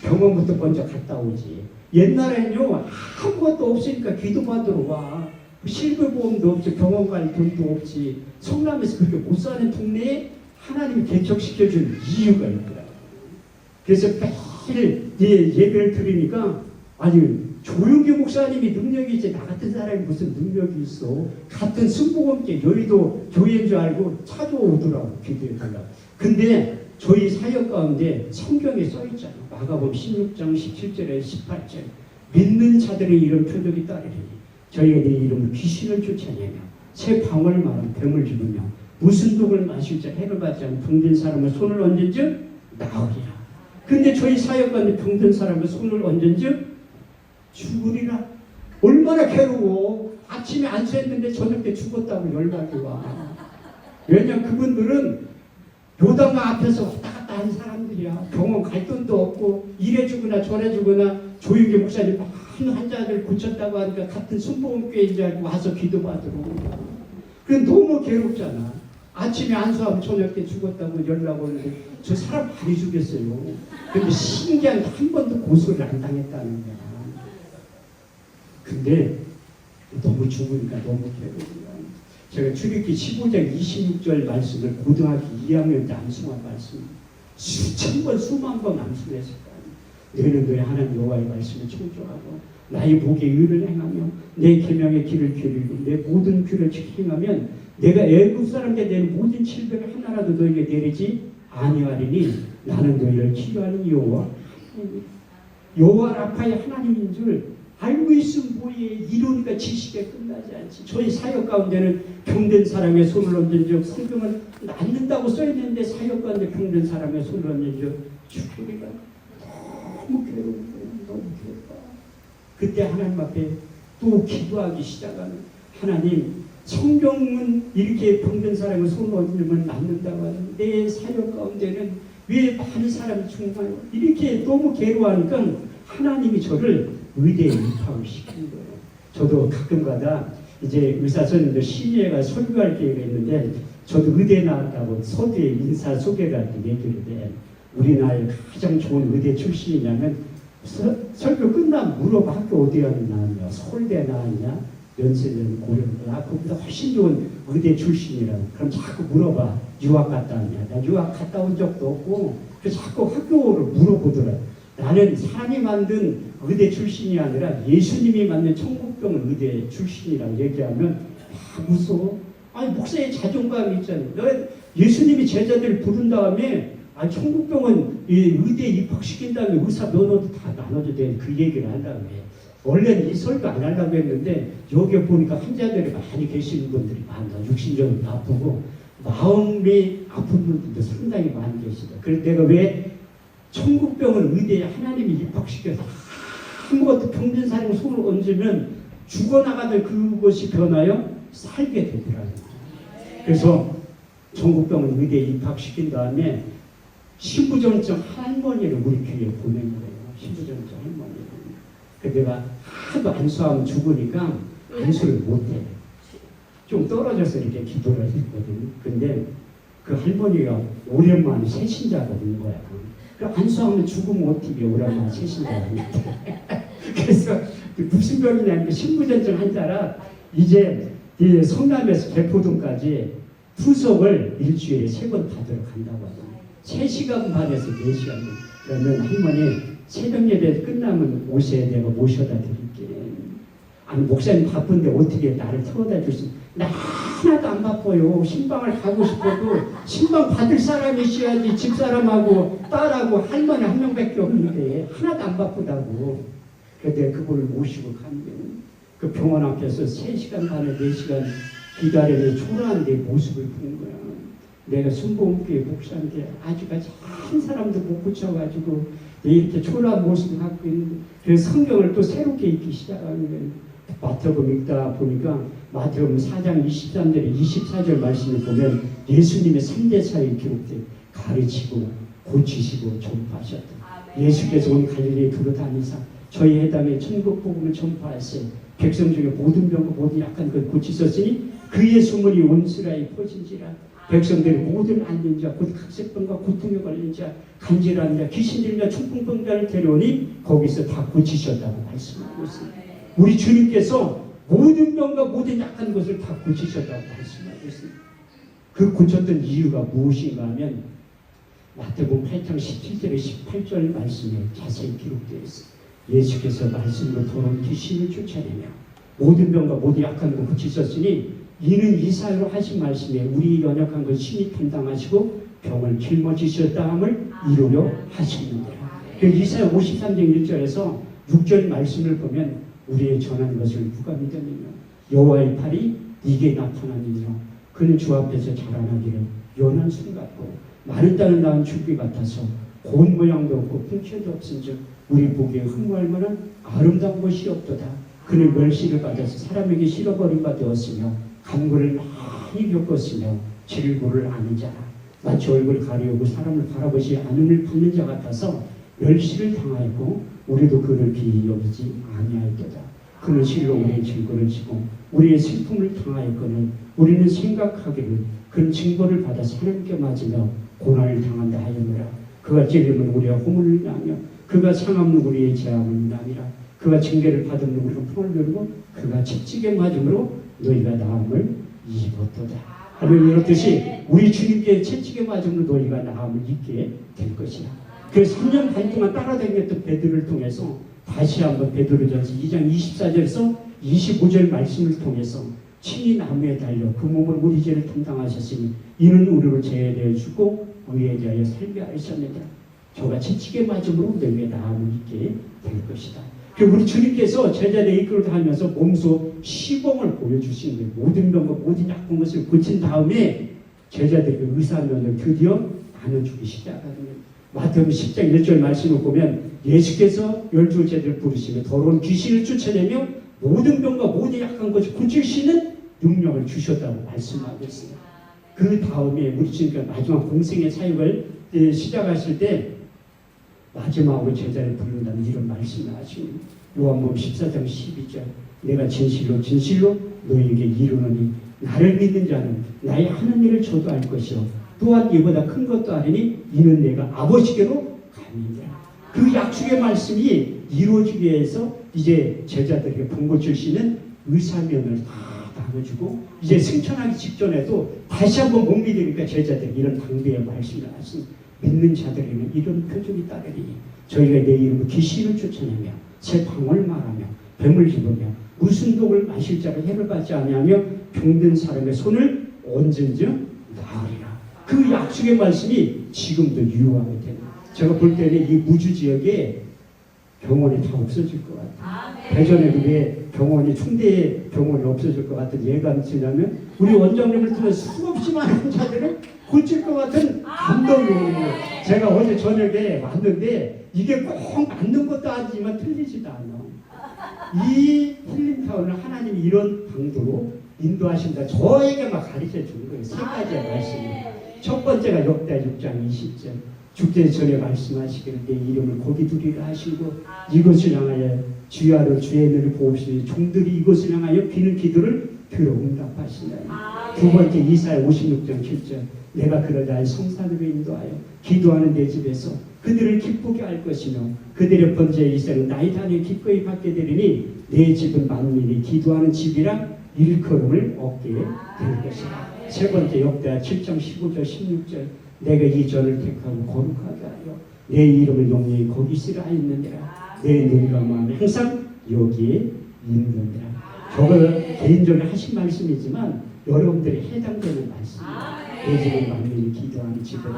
병원부터 먼저 갔다 오지. 옛날에는요 아무것도 없으니까 기도받으러 와. 실비보험도 없지, 병원 갈 돈도 없지. 성남에서 그렇게 못 사는 동네에 하나님이 개척시켜준 이유가 있더라고요. 그래서 매일 예배를 드리니까 아니 조용기 목사님이 능력이 있지 나 같은 사람이 무슨 능력이 있어. 같은 순복음교회 여의도 교회인 줄 알고 찾아오더라고. 기도해달라고. 근데 저희 사역 가운데 성경에 써있잖아. 마가복음 16장 17절에 18절 믿는 자들의 이름 표적이 따르리니 저희가 내 이름으로 귀신을 쫓아내며 새 방울을 말하면 병을 죽으며 무슨 독을 마실 자 해를 받지 않은 병든 사람을 손을 얹은즉 나으리라. 근데 저희 사역 가운데 병든 사람을 손을 얹은즉 죽으리라. 얼마나 괴로워. 아침에 안수했는데 저녁 때 죽었다고 연락이 와. 왜냐면 그분들은 요단강 앞에서 왔다 갔다 한 사람들이야. 병원 갈 돈도 없고 이래 주거나 저래 주거나 조윤기 목사님 많은 환자들 고쳤다고 하니까 같은 순복음교회인 줄 알고 와서 기도받으러 오고. 그건 너무 괴롭잖아. 아침에 안수하면 저녁 때 죽었다고 연락 오는데 저 사람 많이 죽였어요. 근데 신기한 게 한 번도 고소를 안 당했다는 거야. 근데 너무 죽으니까 너무 괴로워요. 제가 출애굽기 15장 26절 말씀을 고등학교 2학년 때 암송한 말씀 수천 번 수만 번 암송했을 거예요. 너희는 너희 하나님 여호와의 말씀을 청종하고 나의 복에 의를 행하며 내 계명의 길을 기르고 내 모든 규를 행하면 내가 애굽 사람들에게 내는 모든 칠백을 하나라도 너희에게 내리지 아니하리니 나는 너희를 치유하는 여호와 라파의 하나님인 줄 알고 있으면 뭐해. 이론과 지식에 끝나지 않지. 저희 사역 가운데는 병든 사람의 손을 얹은 적, 성경은 낫는다고 써있는데 사역 가운데 병든 사람의 손을 얹은 적 죽으리가 너무 괴로운 거예요. 너무 괴로워. 그때 하나님 앞에 또 기도하기 시작하는, 하나님, 성경은 이렇게 병든 사람의 손을 얹으면 낫는다고 하는 내 사역 가운데는 왜 많은 사람이 죽나요? 이렇게 너무 괴로워하니까 하나님이 저를 의대에 입학을 시키는 거예요. 저도 가끔가다 이제 의사 선생님들 심의회가 설교할 기회가 있는데, 저도 의대 나왔다고 서두에 인사 소개를 할 때 얘기를 해. 우리나라에 가장 좋은 의대 출신이냐면 설교 끝나면 물어봐. 학교 어디 나왔냐? 서울대 나왔냐? 연세대는 고려대나? 그보다 훨씬 좋은 의대 출신이라고. 그럼 자꾸 물어봐. 유학 갔다 왔냐? 나 유학 갔다 온 적도 없고. 그래서 자꾸 학교를 물어보더라. 나는 사람이 만든 의대 출신이 아니라 예수님이 만든 천국병 의대 출신이라고 얘기하면 무서워. 아니, 목사의 자존감이 있잖아요. 너 예수님이 제자들을 부른 다음에 천국병원 의대에 입학시킨 다음에 의사 면허도 다 나눠도 돼. 그 얘기를 한 다음에. 원래는 이 설교 안 하려고 했는데 여기 보니까 환자들이 많이 계시는 분들이 많다. 육신적으로 아프고 마음이 아픈 분들도 상당히 많이 계시다. 그래서 내가 왜 천국병원 의대에 하나님이 입학시켜서 아무것도 병든 사람을 손을 얹으면 죽어나가던 그것이 변하여 살게 되더라고요. 그래서 천국병원 의대에 입학시킨 다음에 신부전증 할머니를 우리 교회에 보낸 거예요. 신부전증 할머니를. 그래서 내가 하도 안수하면 죽으니까 안수를 못해. 좀 떨어져서 이렇게 기도를 했거든요. 근데 그 할머니가 오랜만에 새신자가 온 거야. 그 안수하면 죽으면 어떻게 오랜만에 새신자가 오는데. 그래서 무슨 병이냐면 신부전증 환자라 이제 이 성남에서 개포동까지 투석을 일주일에 3번 받으러 간다고 하더라고요. 3시간 반에서 4시간. 그러면 할머니 새벽 예배 끝나면 오셔야 내가 모셔다 드릴게. 아니, 목사님 바쁜데 어떻게 나를 태워다 줄 수? 나 하나도 안 바빠요. 신방을 가고 싶어도 신방 받을 사람이 있어야지. 집사람하고 딸하고 할머니 한 명밖에 없는데 하나도 안 바쁘다고. 그래서 내가 그걸 모시고 가면 그 병원 앞에서 3시간 반에 4시간 기다리는 초라한 내 모습을 본 거야. 내가 순복음교회 목사인데 아직까지 한 사람도 못 고쳐가지고 이렇게 초라한 모습을 갖고 있는데, 그래서 성경을 또 새롭게 읽기 시작하는 거예요. 마태복음 읽다 보니까 마태복음 4장 23절에 24절 말씀을 보면 예수님의 3대 사역이 기록돼. 가르치고 고치시고 전파하셨다. 예수께서 온 갈릴리에 두루다니사 저희 해당에 천국 복음을 전파하세. 백성 중에 모든 병과 모든 약한 것 고치셨으니 그의 소문이 온 이스라엘에 퍼진지라. 백성들이 모든 앓는 자, 곧 각색병과 고통에 걸린 자, 간질한 자, 귀신 들린 자, 충풍병자를 데려오니 거기서 다 고치셨다고 말씀하고 있습니다. 우리 주님께서 모든 병과 모든 약한 것을 다 고치셨다고 말씀하고 있습니다. 그 고쳤던 이유가 무엇인가 하면 마태복음 8장 17절에 18절 말씀에 자세히 기록되어 있습니다. 예수께서 말씀으로 더러운 귀신을 쫓아내며 모든 병과 모든 약한 것 고치셨으니 이는 이사야로 하신 말씀에 우리 연약한 것 신이 담당하시고 병을 짊어지셨다 함을 이루려 하셨는데, 그 이사야 53장 1절에서 6절 말씀을 보면 우리의 전한 것을 누가 믿었느냐? 여호와의 팔이 네게 나타나느냐? 그는 주 앞에서 자라나기를 연한 순 같고 마른 땅을 낳은 줄기 같아서 고운 모양도 없고 풍채도 없은즉 우리 보기에 흠모할 만한 아름다운 것이 없도다. 그는 멸시를 받아서 사람에게 실어버린 바 되었으며 간구를 많이 겪었으며 질고를 아는 자라. 마치 얼굴 가리우고 사람을 바라보지 않음을 받는 자 같아서 멸시를 당하였고 우리도 그를 비히 여기지 아니하였도다. 그는 실로 우리의 질고를 지고 우리의 슬픔을 당하였거늘 우리는 생각하기를 그는 징벌을 받아서 하나님께 맞으며 고난을 당한다 하였노라. 그가 찔림은 우리가 호문을 나며 그가 상함은 우리의 재앙을 나니라. 그가 징계를 받음으로 우리가 평을 누리고 그가 채찍에 맞음으로 너희가 나음을 입었도다. 하나님 이렇듯이 우리 주님께 채찍에 맞음으로 너희가 나음을 입게 될 것이라. 그 3년 반 동안 따라다녔던 베드로를 통해서 다시 한번 베드로전서 2장 24절에서 25절 말씀을 통해서 친히 나무에 달려 그 몸을 우리 죄를 담당하셨으니 이는 우리를 죄에 대해 죽고 의에 대하여 살게 하셨느니라. 저가 채찍에 맞음으로 너희가 나음을 입게 될 것이다. 우리 주님께서 제자들 이끌어 다니면서 몸소 시범을 보여주신 거예요. 모든 병과 모든 약한 것을 고친 다음에 제자들에게 의사면을 드디어 나눠주기 시작하거든요. 마태복음 10장 1절 말씀을 보면 예수께서 12제자를 부르시며 더러운 귀신을 쫓아내며 모든 병과 모든 약한 것을 고칠 수 있는 능력을 주셨다고 말씀하고 있습니다. 그 다음에 우리 주님께서 마지막 공생의 사역을 시작하실 때 마지막으로 제자를 부른다는 이런 말씀을 하시고 요한복음 14장 12절 내가 진실로 진실로 너희에게 이르노니 나를 믿는 자는 나의 하는 일을 저도 알 것이요 또한 이보다 큰 것도 아니니 이는 내가 아버지께로 가니라. 그 약속의 말씀이 이루어지기 위해서 이제 제자들에게 병 고칠 수 있는 의사면을 다 나눠주고 이제 승천하기 직전에도 다시 한번 못 믿으니까 제자들이 이런 당대의 말씀을 하십니다. 믿는 자들에게는 이런 표적이 따르리니 저희가 내 이름으로 귀신을 쫓아내며 새 방언을 말하며 뱀을 집으며 무슨 독을 마실 자를 해를 받지 아니하며 병든 사람의 손을 얹은즉 나으리라. 그 약속의 말씀이 지금도 유효하게 됩니다. 제가 볼 때는 이 무주 지역에 병원이 다 없어질 것 같아요. 대전에 왜 병원이 충대에 병원이 없어질 것 같은 예감이 지나면 우리 원장님을 통해 수없이 많은 자들을 고칠 것 같은 감동이 오는 거예요. 제가 어제 저녁에 왔는데 이게 꼭 맞는 것도 아니지만 틀리지도 않아. 이 힐링타운을 하나님이 이런 방도로 인도하신다. 저에게만 가르쳐 준 거예요. 세 가지의 말씀이. 첫 번째가 역대 6장 20절. 주께서 전에 말씀하시기를 내 이름을 거기 두리라 하시고 이것을 향하여 주야로 주의 눈을 보옵시니 종들이 이것을 향하여 비는 기도를 들어 응답하시나니. 두 번째 이사야 56장 7절 내가 그러자 성산으로 인도하여 기도하는 내 집에서 그들을 기쁘게 할 것이며 그들의 번제의 이생은 나의 단에 기꺼이 받게 되리니 내 집은 만민이 기도하는 집이라 일컬음을 얻게 될 것이다. 세 번째 역대하 7장 15절 16절 내가 이 전을 택하고 거룩하게 하여 내 이름을 영영히 거기 있으라 하였느니라. 내 눈과 마음이 항상 여기에 있느니라. 저걸 개인적으로 하신 말씀이지만 여러분들이 해당되는 말씀입니다. 내 집은 만민이 기도하는 집으로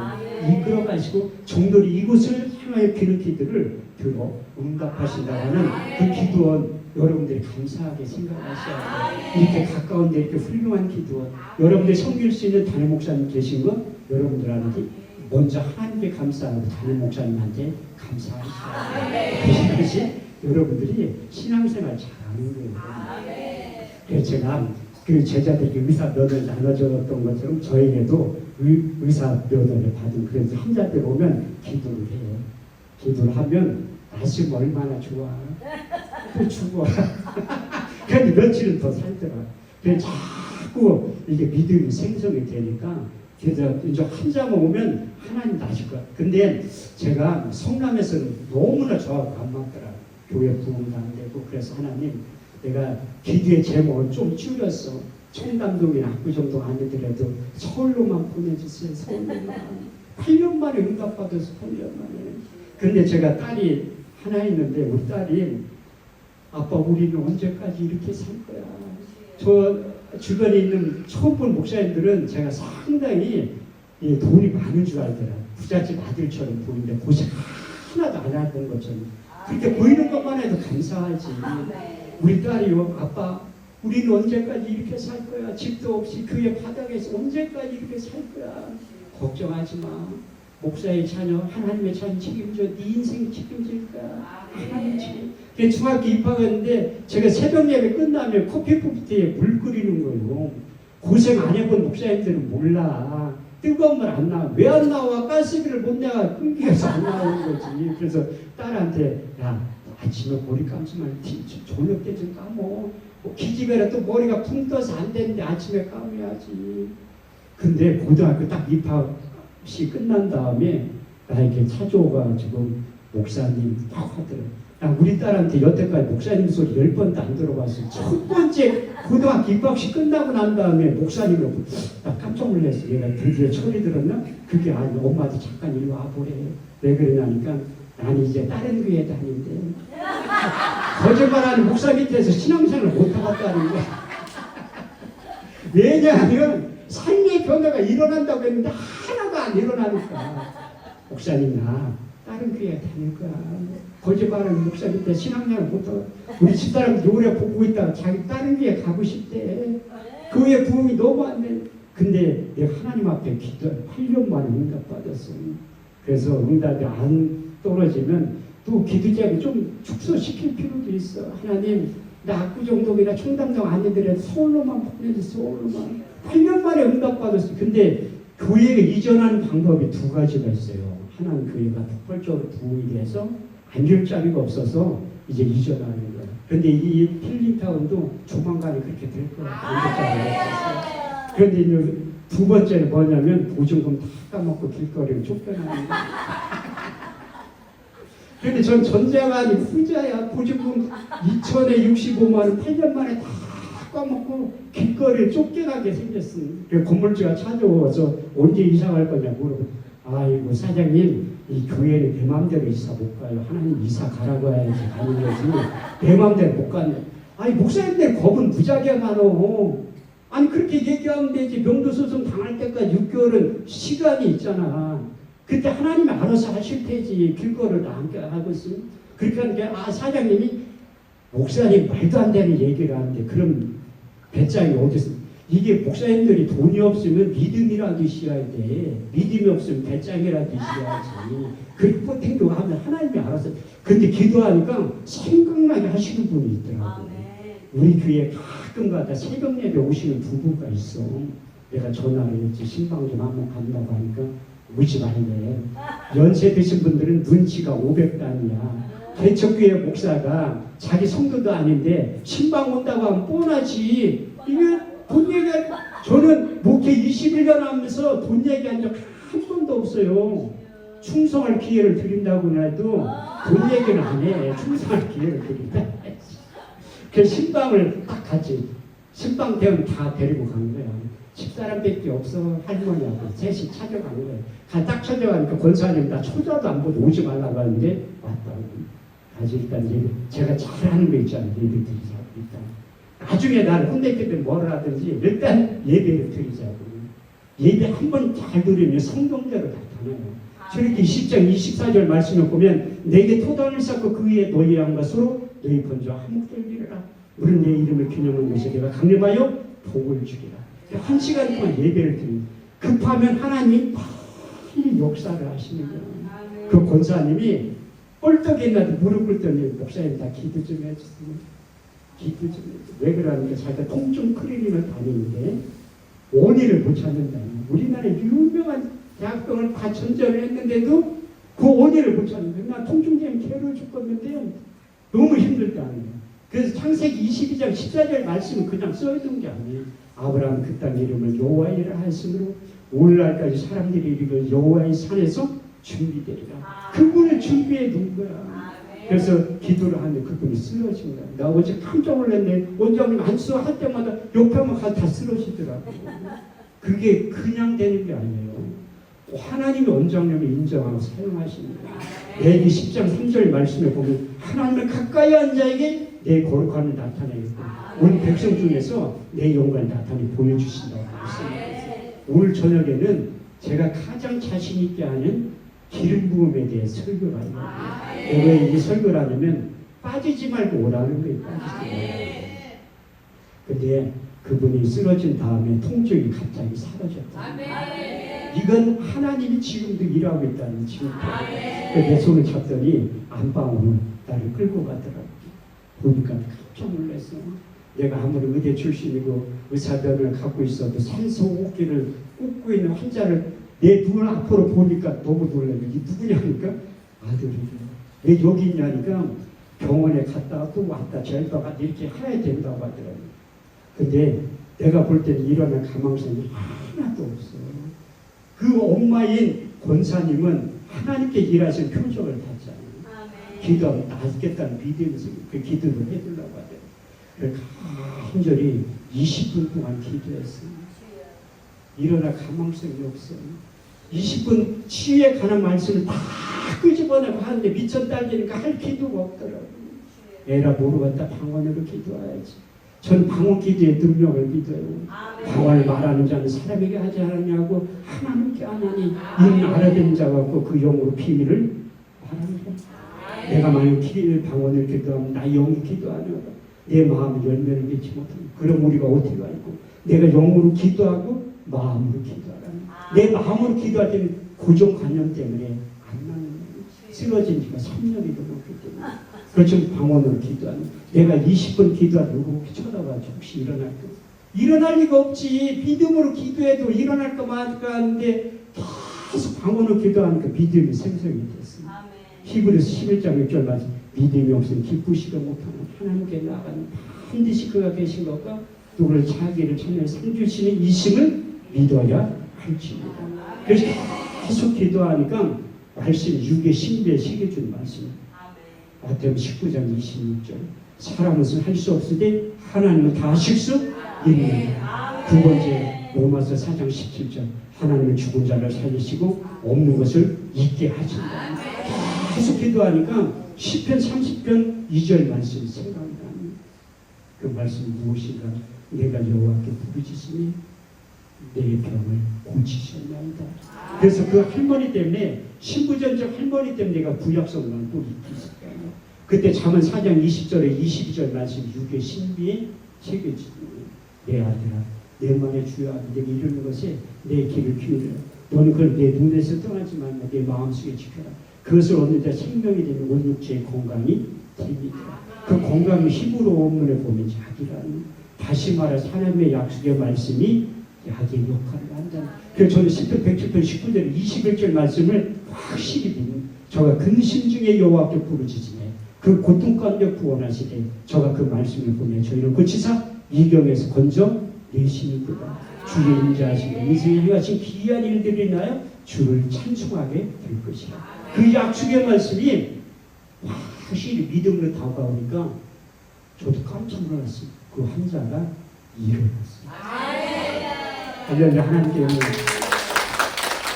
이끌어 가시고 종들이 이곳을 향하여 비는 기도를 들어 응답하신다는 그 기도원 여러분들이 감사하게 생각하셔야 돼요. 이렇게 가까운 데 이렇게 훌륭한 기도원 여러분들이 섬길 수 있는 담임 목사님 계신 거 여러분들한테 먼저 하나님께 감사하고 담임 목사님한테 감사하셔야 돼요. 그것이 여러분들이 신앙생활 잘하는 거예요. 그래서 제가 그 제자들에게 의사면을 나눠줬던 것처럼 저에게도 의사면을 받은 그래서 환자들 오면 기도를 해요. 기도를 하면 다시 얼마나 좋아. 또 죽어. 그러니까 며칠은 더 살더라. 그래서 자꾸 이게 믿음이 생성이 되니까 그래서 이제 환자만 오면 하나님 나실 거야. 근데 제가 성남에서는 너무나 저하고 안 맞더라. 교회 부흥도 안 되고 그래서 하나님 내가 기도의 제목을 좀 줄였어. 청담동이나 압구정동 아니더라도 서울로만 보내주세요. 서울로만. 8년 만에 응답받아서 8년 만에. 근데 제가 딸이 하나 있는데 우리 딸이 아빠 우리는 언제까지 이렇게 살 거야. 저 주변에 있는 처음 본 목사님들은 제가 상당히 돈이 많은 줄 알더라. 부잣집 아들처럼 보이는데 고생 하나도 안 하던 것처럼. 그렇게 보이는 것만 해도 감사하지. 우리 딸이요. 아빠 우리는 언제까지 이렇게 살 거야. 집도 없이 교회 바닥에서 언제까지 이렇게 살 거야. 걱정하지 마. 목사의 자녀, 하나님의 자녀 책임져. 네 인생 책임질 거야. 하나님 책임. 중학교 입학했는데 제가 새벽 예배 끝나면 커피 포트에 물 끓이는 거예요. 고생 안 해본 목사님들은 몰라. 뜨거운 물 안 나와. 왜 안 나와? 가스비를 못 내가 끊기해서 안 나오는 거지. 그래서 딸한테 야 아침에 머리 감지 말고 저녁 때 좀 감어. 기집애라 또 머리가 붕 떠서 안 되는데 아침에 감아야지. 근데 고등학교 딱 입학시 끝난 다음에 나에게 찾아와가지고 목사님 딱 하더라. 야, 우리 딸한테 여태까지 목사님 소리 10번도 안 들어봤어. 첫 번째 고등학교 입학시 끝나고 난 다음에 목사님을 나 깜짝 놀랐어. 얘가 드디어 철이 들었나? 그게 아니 엄마도 잠깐 이리 와보래. 왜 그러냐니까 나는 이제 다른 교회 다닌대. 거짓말하는 목사 밑에서 신앙생활을 못하겠다는 거야. 왜냐하면 삶의 변화가 일어난다고 했는데 하나도 안 일어나니까. 목사님 나 다른 교회 다닐 거야. 거짓말하는 목사님인데 신앙생활 못하고 우리 집사람 노래 보고 있다가 자기 다른 교회 가고 싶대. 교회 부흥이 너무 안 돼. 근데 내가 하나님 앞에 기도 8년 만에 응답받았어. 그래서 응답이 안 떨어지면 또 기도자를 좀 축소시킬 필요도 있어. 하나님 나 압구정동이나 청담동 아니더라도 서울로만 보내줘. 서울로만. 8년 만에 응답받았어. 근데 교회에 이전하는 방법이 두 가지가 있어요. 하나는 교회가 폭발적으로 부흥이 돼서 앉을 자리가 없어서 이제 이전하는 거야. 근데 이 힐링타운도 조만간에 그렇게 될 거야. 앉을 자리가 없어서. 그런데 이제 두 번째는 뭐냐면 보증금 다 까먹고 길거리를 쫓겨나는 거야. 그런데 전 전자만이 후자야. 보증금 2천에 65만 원 8년 만에 다 까먹고 길거리에 쫓겨나게 생겼습니다. 그래서 건물주가 찾아와서 언제 이사갈 거냐 물어보. 아이고 사장님 이 교회는 내 마음대로 이사 못 가요. 하나님 이사 가라고 해야지 가는 거지. 내 마음대로 못 가네. 아니 목사님들 겁은 무지하게 많어. 아니 그렇게 얘기하면 되지. 명도소송 당할 때까지 6개월은 시간이 있잖아. 그때 하나님이 알아서 하실 테지. 길거리를 안 하고 있으면. 그렇게 하니까 사장님이 목사님 말도 안 되는 얘기를 하는데 그럼 배짱이 어디서 이게 목사님들이 돈이 없으면 믿음이라도 있어야 돼. 믿음이 없으면 배짱이라도 있어야지. 그 포팅도 하면 하나님이 알아서. 근데 기도하니까 생각나게 하시는 분이 있더라고. 우리 교회에 가끔가다 새벽 예배 오시는 부부가 있어. 내가 전화를 했지. 신방 좀 한번 간다고 하니까 오지 말래. 연세 드신 분들은 눈치가 500단이야. 개척교회 목사가 자기 성도도 아닌데 신방 온다고 하면 뻔하지. 이게 돈 얘기, 저는 목회 21년 하면서 돈 얘기한 적 한 번도 없어요. 충성할 기회를 드린다고 해도 돈 얘기는 안 해. 충성할 기회를 드린다. 그래서 신방을 딱 같이, 신방 대원 다 데리고 간 거야. 집사람밖에 없어. 할머니하고 셋이 찾아간 거야. 딱 찾아가니까 권사님 나 초자도 안 보고 오지 말라고 하는데 왔다고. 아주 일단 제가 잘하는 거 있잖아요. 예배 드리자고 일단. 나중에 나를 혼내기든 뭐를 하든지 일단 예배를 드리자고. 예배 한 번 잘 드리면 성경대로 나타나요. 저렇게 20장 24절 말씀을 보면 내게 토단을 쌓고 그 위에 너희 한 것으로 너희 번주와 한몫되리라. 우리는 내 이름을 기념한 것에 내가 강림하여 복을 주리라. 1시간 동안 예배를 드립니다. 급하면 하나님 빨리 역사를 하시는 거예요. 그 권사님이 뻘떡이 있나도 무릎 꿇더니 목사님 다 기도 좀 해주세요. 기도 좀 해주세요. 왜 그러는데 자기가 통증 클리닉을 다니는데 원인을 못 찾는다. 우리나라에 유명한 대학병을 다 전전을 했는데도 그 원인을 못 찾는다. 나 통증제는 괴로워 죽겠는데 너무 힘들다. 그래서 창세기 22장 14절 말씀은 그냥 써있는 게 아니에요. 아브라함 그 땅 이름을 여호와이라 하였으므로 오늘날까지 사람들이 이르기를 여호와의 산에서 준비되리라. 그분을 준비해 놓은 거야. 그래서 기도를 하는데 그분이 쓰러진 거야. 나 어제 깜짝 놀랐네. 원장님 안수할 때마다 옆에 한번 다 쓰러지더라고. 그게 그냥 되는 게 아니에요. 하나님이 원장님을 인정하고 사용하시는 거야. 레위 10장 3절 말씀에 보면 하나님을 가까이 한 자에게 내 거룩함을 나타내겠고 우리 백성 중에서 내 영광을 나타내 보여주신다고 말씀합니다. 오늘 저녁에는 제가 가장 자신 있게 하는 기름 부음에 대해 설교를 하는 거예요. 왜 이 설교를 하냐면 빠지지 말고 오라는 거예요. 빠지지 말고. 근데 그분이 쓰러진 다음에 통증이 갑자기 사라졌다. 이건 하나님이 지금도 일하고 있다는 증거. 내 손을 잡더니 안방으로 나를 끌고 가더라고. 보니까 깜짝 놀랐어. 내가 아무리 의대 출신이고 의사병을 갖고 있어도 산소호흡기를 꽂고 있는 환자를 내 눈을 앞으로 보니까 너무 놀라요. 이게 누구냐니까 아들이. 왜 여기 있냐니까 병원에 갔다 또 왔다 저기다 갔다 이렇게 해야 된다고 하더라고요. 근데 내가 볼 때는 일어날 가망성이 하나도 없어. 그 엄마인 권사님은 하나님께 일하신 표적을 봤잖아요. 기도하면 낫겠다는 믿으면서 그 기도를 해주려고 하더라고요. 그래서 간절히 20분 동안 기도했어요. 일어날 가망성이 없어. 20분 치유에 관한 말씀을 다 끄집어내고 하는데 미천 딸리니까 할 기도가 없더라고요. 에라 모르겠다. 방언으로 기도해야지. 전 방언 기도의 능력을 믿어요. 방언을 말하는 자는 사람에게 하지 않았냐고 하나님께 하나니 이는 알아듣는 자 같고 그 영으로 비밀을 말하는 것. 내가 만약 방언을 기도하면 나 영이 기도하냐고 내 마음의 열매를 맺지 못하면 그럼 우리가 어떻게 알고 내가 영으로 기도하고 마음으로 기도하라는 내 마음으로 기도할 때는 고정관념 때문에 안 나는 거예요. 쓰러진 지가 3년이 넘었기 때문에 그렇죠. 방언으로 기도하는 내가 20분 기도하고 이렇게 쳐다봐가지고 혹시 일어날까 일어날 리가 없지. 믿음으로 기도해도 일어날까 말까 하는데 계속 방언으로 기도하니까 믿음이 생성이 됐습니다. 히브리서 11장 6절 말씀 믿음이 없으면 기쁘시도 못하는 하나님께 나아가는 반드시 그가 계신 것과 누구를 자기를 참여 상주시는 이심을 믿어야 할지입니다. 그래서 계속 기도하니까 말씀 6의 신비에 새겨준 말씀 마태복음 19장 26절 사람은 할 수 없으되 하나님은 다 하실 수 있는 두 번째 로마서 4장 17절 하나님은 죽은 자를 살리시고 없는 것을 있게 하신다. 계속 기도하니까 시편 30편 2절 말씀이 생각이 나는 그 말씀이 무엇인가 내가 여호와께 부르짖으니 내 병을 고치셨나이다. 그래서 그 할머니 때문에 신부전적 할머니 때문에 내가 구약성경을 또 읽기 시작해요. 그때 잠언 4장 20절에 22절 말씀 6의 신비에 새겨지니 내 아들아 내 말에 주여 내가 이르는 것에 내 귀를 기울여 너는 그걸 내 눈에서 떠나지 말고 내 마음속에 지켜라. 그것을 얻는 자 생명이 되는 온 육체의 건강이 됩니다. 그 건강이 히브리 원문에 보면 약이라는 다시 말해서 하나님의 약속의 말씀이 약의 역할을 한다. 그래서 저는 10편 107편 19절 21절 말씀을 확실히 믿는 저가 근심 중에 여호와께 부르짖으네 그 고통 가운데 구원하시되 저가 그 말씀을 보내 저희를 고치사 이경에서 건져 내시는구나. 주의 임재하시고 인생에 행하신 기이한 일들이 인하여 주를 찬송하게 될 것이라. 그 약속의 말씀이 확실히 믿음으로 다가오니까 저도 깜짝 놀랐어요. 그 환자가 일어났어요. 할렐루야. 하나님께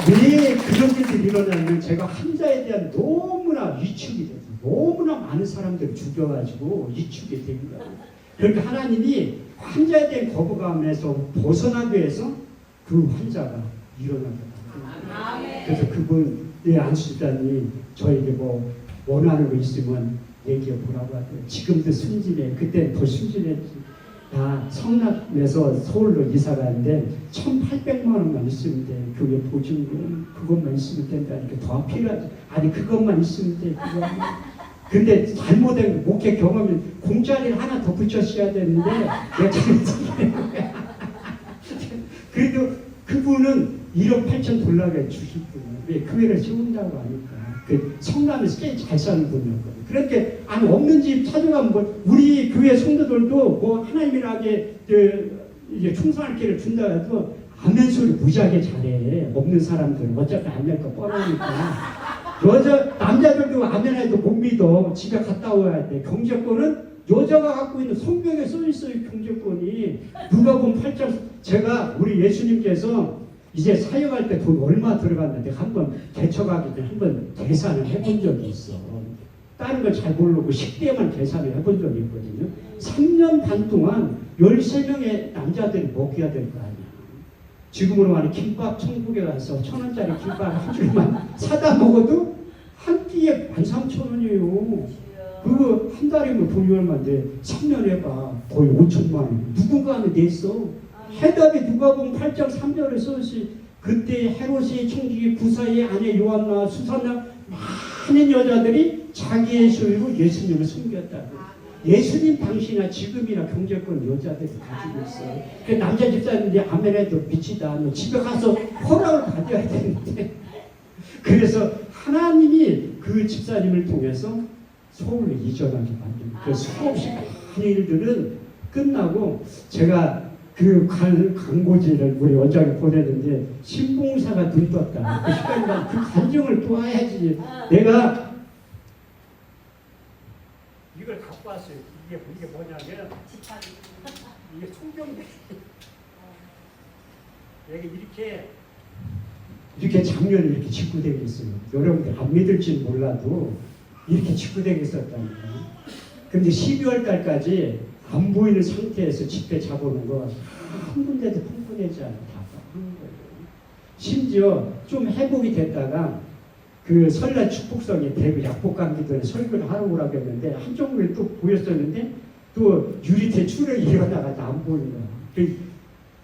왜 그런 일들이 일어나면 제가 환자에 대한 너무나 위축이 돼서 너무나 많은 사람들을 죽여가지고 위축이 된 거예요. 그러니까 하나님이 환자에 대한 거부감에서 벗어나기 위해서 그 환자가 일어나더라고요. 그래서 그분의 안수자님 저에게 뭐 원하는 거 있으면 얘기해 보라고 하더라고요. 지금도 순진해. 그때 더 순진했지. 나 성남에서 서울로 이사 가는데 1,800만 원만 있으면 돼. 교회 보증금 그것만 있으면 된다니까 더 필요하지. 아니 그것만 있으면 돼. 그것만. 근데 잘못된 목회 경험이 공짜리를 하나 더 붙였어야 되는데 내가 잘못한 거야. 그래도 그분은 1억 8천 $를 주실 분이에요. 왜? 교회를 세운다고 하니까. 그 성남에서 꽤 잘 사는 분이었거든요. 그렇게 아니 없는 집 찾아가면 뭐 우리 교회 성도들도 뭐 하나님이라게 이제 충성할 기회를 준다 해도 아멘 소리 무지하게 잘해. 없는 사람들은 어차피 안 낼 거 뻔하니까. 남자들도 아멘해도 못 믿어. 집에 갔다 와야 돼. 경제권은 여자가 갖고 있는 성경에 써 있어요. 경제권이. 누가복음 8장 제가 우리 예수님께서 이제 사역할 때 돈 얼마 들어갔는데 한번 개척하기 전에 한번 계산을 해본 적이 있어. 다른 걸 잘 모르고 식대만 계산을 해본 적이 있거든요. 3년 반 동안 13명의 남자들이 먹여야 될 거 아니야. 지금으로 말하면 김밥 천국에 가서 1,000원짜리 김밥 한 줄만 사다 먹어도 한 끼에 13,000원이에요. 그거 한 달이면 돈이 얼마인데 3년 해봐. 거의 5천만 원. 누군가는 냈어. 해답이 누가복음 8장 3절에 써있지. 그때 헤롯의 총기 구사의 아내 요한나 수산나 많은 여자들이 자기의 소유로 예수님을 섬겼다고. 예수님 당시나 지금이나 경제권 여자들이 가지고 있어요. 그 남자 집사님들이 아멘해도 미치다. 너 집에 가서 허락을 받아야 되는데. 그래서 하나님이 그 집사님을 통해서 서울로 이전하게 만듭니다. 그 수없이 많은 일들은 끝나고 제가 그 광고지를 우리 원장에 보내는데 신봉사가 눈 떴다. 그 시간이면 그 감정을 도와야지. 내가 이걸 갖고 왔어요. 이게 뭐냐면 이게 송병대. 여기 이렇게 작년에 이렇게 직구되어 있어요. 여러분들 안 믿을지 몰라도 이렇게 직구되어 있었다니까. 근데 12월 달까지 안 보이는 상태에서 집회 잡아놓은 거 한 군데도 풍부되지 않아. 다 하는 거예요. 심지어 좀 회복이 됐다가 그 설날 축복성에 대구 약복강기도에 설교를 하러 오라고 했는데 한쪽을 또 보였었는데 또 유리태 출혈이 일어나가지고 안 보이는 거야. 그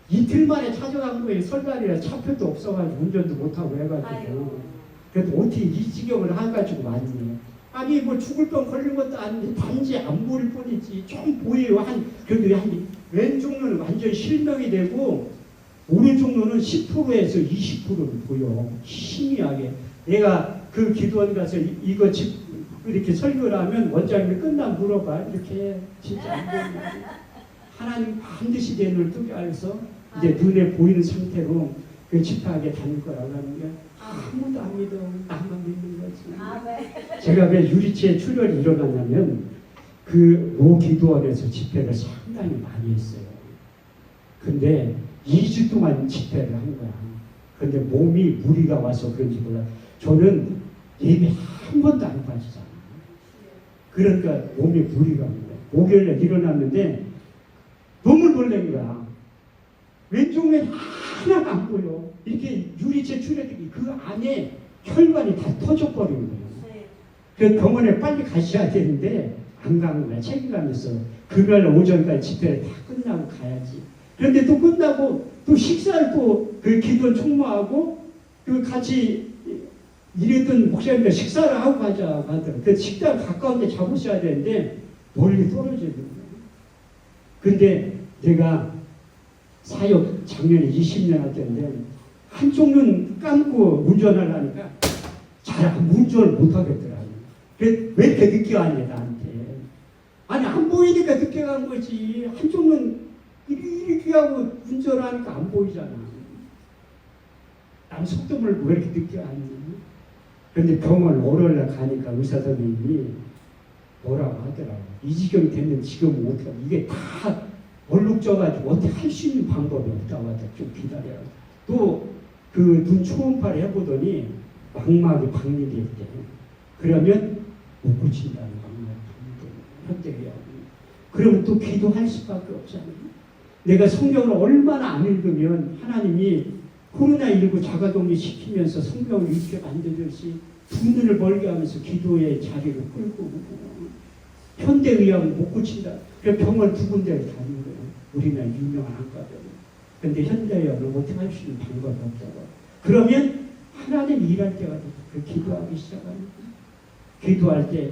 이틀 만에 찾아간 거예요. 설날이라 차표도 없어가지고 운전도 못하고 해가지고. 그래도 어떻게 이 지경을 해가지고 왔니? 아니 뭐 죽을 뻔 걸린 것도 아닌데 단지 안 보일 뿐이지. 좀 보여요. 그래도 왼쪽 눈은 완전 실명이 되고 오른쪽 눈은 10%에서 20%는 보여. 희미하게. 내가 그 기도원 가서 이거 이렇게 설교를 하면 원장님이 끝나면 물어봐. 이렇게 진짜 안 보이는 하나님 반드시 내 눈을 뜨게 해서 이제 눈에 보이는 상태로 그 집회하게 다닐 거라고 하는 게 아무도 안 믿어. 나만 믿는 거지. 제가 왜 유리치에 출혈이 일어났냐면 그 노기도원에서 집회를 상당히 많이 했어요. 근데 2주 동안 집회를 한 거야. 근데 몸이 무리가 와서 그런지 몰라. 저는 예배 한 번도 안 빠지잖아. 그러니까 몸에 무리가 온 거야. 목요일에 일어났는데 너무 놀란 거야. 왼쪽 눈 하나가 안 보여. 이렇게 유리체 출혈이 그 안에 혈관이 다 터져버린 거예요. 그래서 병원에 빨리 가셔야 되는데 안 가는 거야. 책임감에서 그날 오전까지 집회를 다 끝나고 가야지. 그런데 또 끝나고 또 식사를 또 그 기도원 총무하고 그 같이 일했던 목사님들 식사를 하고 가자고 하더라고요. 그 식당 가까운 데 잡으셔야 되는데 멀리 떨어지는 거예요. 근데 내가 사역 작년에 20년 했는데 한쪽 눈 감고 운전을 하니까 잘 운전을 못 하겠더라고요. 왜 이렇게 늦게 왔냐 나한테. 아니 안 보이니까 늦게 간 거지. 한쪽 눈 이렇게 하고 운전을 하니까 안 보이잖아. 남 속도를 왜 이렇게 늦게 왔니? 그런데 병원 월요일날 가니까 의사 선생님이 뭐라고 하더라고요. 이 지경이 됐는데 지금 어떻게 이게 다 얼룩져가지고 어떻게 할 수 있는 방법이 없다고 하더라고요. 좀 기다려. 또 그 눈 초음파를 해보더니 망막이 박리게 했대. 그러면 못 고친다는 망막이 박리게 현대의학. 그러면 또 기도할 수밖에 없잖아요. 내가 성경을 얼마나 안 읽으면 하나님이 코로나19 자가격리 시키면서 성경을 읽게 만들듯이 두 눈을 멀게 하면서 기도의 자리를 끌고 오고 현대의학은 못 고친다. 그래서 병원 두 군데를 다닌 거예요. 우리나라 유명한 한과병원. 그런데 현대의학은 어떻게 할 수 있는 방법이 없다고. 그러면 하나님 일할 때가 되고 그 기도하기 시작하는 거예요. 기도할 때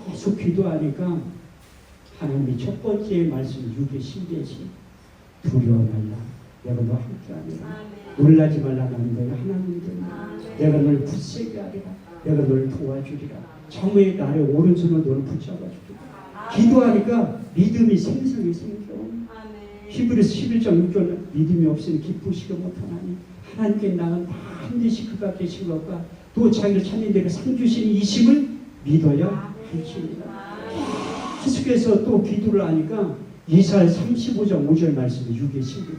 계속 기도하니까 하나님이 첫 번째 말씀 6의 신대시 두려워 말라. 내가 너 함께하리라. 놀라지 말라. 나는 내가 하나님이다. 내가 널 굳세게 하리라. 내가 널 도와주리라. 정의 나의 오른손으로 너를 붙잡아주리라. 기도하니까 믿음이 생성이 생겨. 히브리서 11장 6절 믿음이 없으니 기쁘시고 못하나니 하나님께 나는 반드시 그가 계신 것과 또 자기를 찾는 데가 상주신 이심을 믿어야 할지니라. 계속해서 또 기도를 하니까 이사야 35장 5절 말씀이 6의 신비.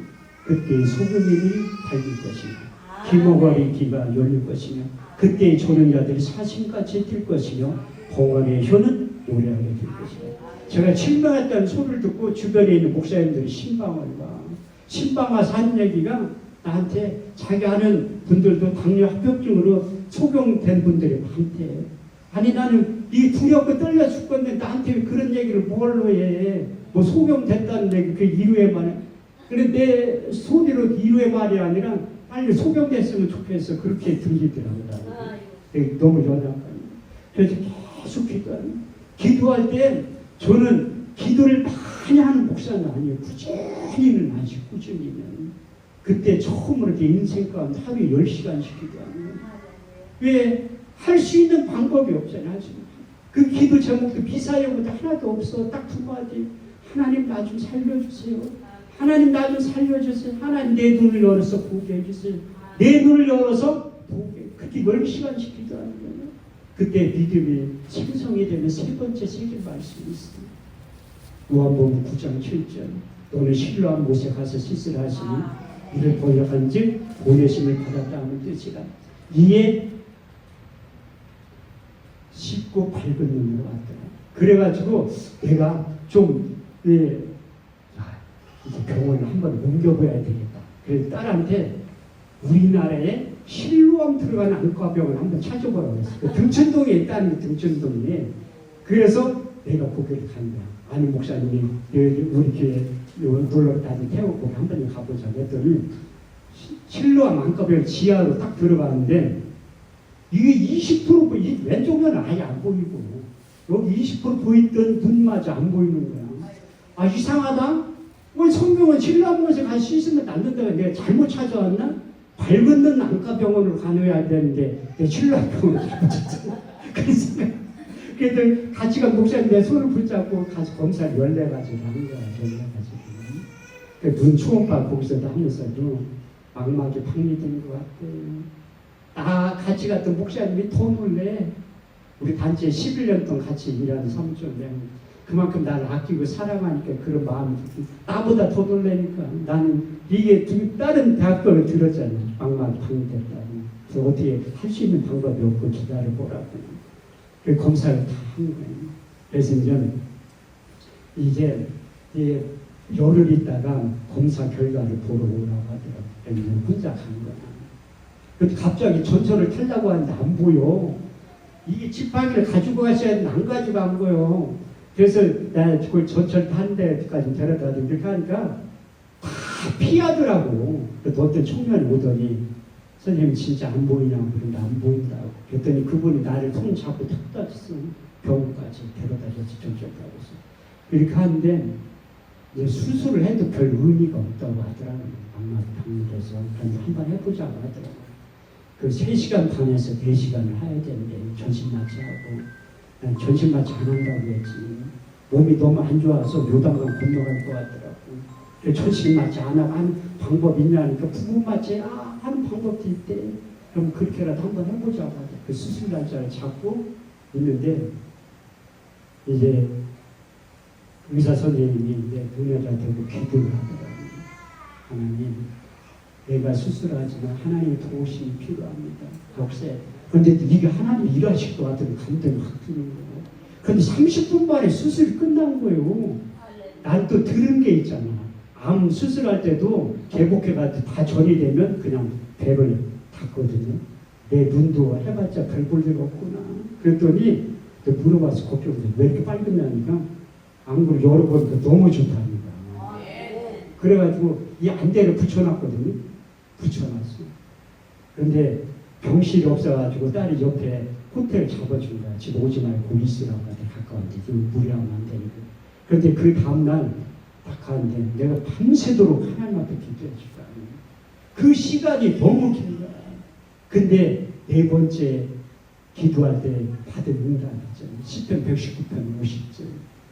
그때 소금이 달릴 것이며 기모가리 기가 열릴 것이며 그때 조는 자들이 사슴같이 뛸 것이며 공원의 효는 노래하게 될 것이며. 제가 실망했다는 소리를 듣고 주변에 있는 목사님들이 신방화 산 얘기가 나한테 자기 아는 분들도 당뇨 합병증으로 소경된 분들이 많대. 아니 나는 이 두렵고 떨려 죽겠는데 나한테 그런 얘기를 뭘로 해. 뭐 소경됐다는 얘기 그 이루의 말. 그런데 내 소리로 이루의 말이 아니라 빨리 소경됐으면 좋겠어. 그렇게 들리더라고요. 너무 연약합니다. 그래서 계속 기도할 때 저는 기도를 많이 하는 목사는 아니에요. 꾸준히는 하지. 꾸준히는. 그때 처음으로 이렇게 인생 가운데 하루에 10시간씩 기도하는. 왜? 할 수 있는 방법이 없잖아요. 그 기도 제목도 비사용도 하나도 없어. 딱 두 마디. 하나님 나 좀 살려주세요. 하나님 나 좀 살려주세요. 하나님 내 눈을 열어서 보게 해주세요. 내 눈을 열어서 보게. 그렇게 10시간씩 기도하는 거예요. 그때 믿음이 생성이 되면 세 번째 세계 말씀이 있습니다. 요한복음 9장 7절. 너는 실로암 못에 가서 씻으라 하시니 이를 번역한즉 보내심을 받았다 하는 뜻이라. 이에 씻고 밝은 눈으로 왔더라. 그래가지고 내가 좀 이제 병원을 한번 옮겨봐야 되겠다. 그래서 딸한테 우리나라에 실로암 들어간 안과병을 한번 찾아보라고 했어요. 그 등촌동에 있다는 게 등촌동에. 그래서 내가 거기를 간 거야. 아니 목사님이 우리 교회 놀러 다니 태우고 한번 가보자 했더니 실로암 안과병 지하로 딱 들어가는데 이게 20% 왼쪽 면은 아예 안 보이고 여기 20% 보이던 눈마저 안 보이는 거야. 아 이상하다. 왜 성경은 실로암에서 가서 씻으면 낫는다고 내가 잘못 찾아왔나? 밝은 안과병원으로 가야 되는데 내 실로암병원을 잘못 찾았나? 그래서 그래도 같이 간 목사님 내 손을 붙잡고 가서 검사를 열내가지고 하는 거야. 열내가지고 눈 초음파 거기서도 하면서도 망막이 박리된 것 같아. 같이 갔던 목사님이 더 놀래. 우리 단체에 11년 동안 같이 일하는 사무총장. 그만큼 나를 아끼고 사랑하니까 그런 마음이 나보다 더 놀라니까. 나는 이게 다른 대학교를 들었잖아. 망막이 박리됐다고. 그래서 어떻게 할 수 있는 방법이 없고 기다려보라고. 그 검사를 다 한 거예요. 그래서 이제 열흘 있다가 검사 결과를 보러 오라고 하더라고요. 혼자 간 거야. 근데 갑자기 전철을 타려고 하는데 안 보여. 이게 지팡이를 가지고 가셔야 되는데 안 가지고 안 보여. 그래서 내가 그걸 전철 탄 데까지 데려다 주고 이렇게 하니까 다 피하더라고. 그래서 어떤 청년이 오더니 선생님 진짜 안 보이냐고 그러는데 안 보인다고. 그랬더니 그분이 나를 손 잡고 탁 따졌어. 병원까지 데려다 줬지 전철타고서. 이렇게 하는데 이제 수술을 해도 별 의미가 없다고 하더라고요. 망막이 박리돼서. 그런데 한번 해보자고 하더라고요. 그 3시간 반에서 4시간을 해야 되는데 전신마취하고 난 전신마취 안 한다고 했지. 몸이 너무 안 좋아서 요단강 건너갈 것 같더라고. 전신마취 안 하고 하는 방법 있냐니까 부분마취 하는 방법도 있대. 그럼 그렇게라도 한번 해보자고 하자. 그 수술 날짜를 잡고 있는데 이제 의사 선생님이 내 눈에다 대고 기도를 하더라고요. 하나님, 내가 수술하지만 하나님의 도우심이 필요합니다. 역세. 그런데 이게 하나님 일하실 것 같은 감동이 확 드는 거예요. 그런데 30분 만에 수술이 끝난 거예요. 난 또 들은 게 있잖아. 암 수술할 때도 개복해가지고 다 전이 되면 그냥 배를 닫거든요. 내 눈도 해봤자 별 볼 일 없구나. 그랬더니 물어봐서 걱정돼. 왜 이렇게 빨리 끝나니까 안구를 열어보니까 너무 좋다니까. 그래가지고 이 안대를 붙여놨거든요. 붙여놨어. 그런데 병실이 없어가지고 딸이 옆에 호텔 잡아준 거야. 지금 오지 말고 있으라고 하는데 가까운데 지금 무리하면 안 되니까. 그런데 그 다음날 딱 가는데 내가 밤새도록 하나님 앞에 기도해 줄 거야. 그 시간이 너무 긴 거야. 근데 4번째 기도할 때 받은 응답 있잖아요. 10편 119편 50절.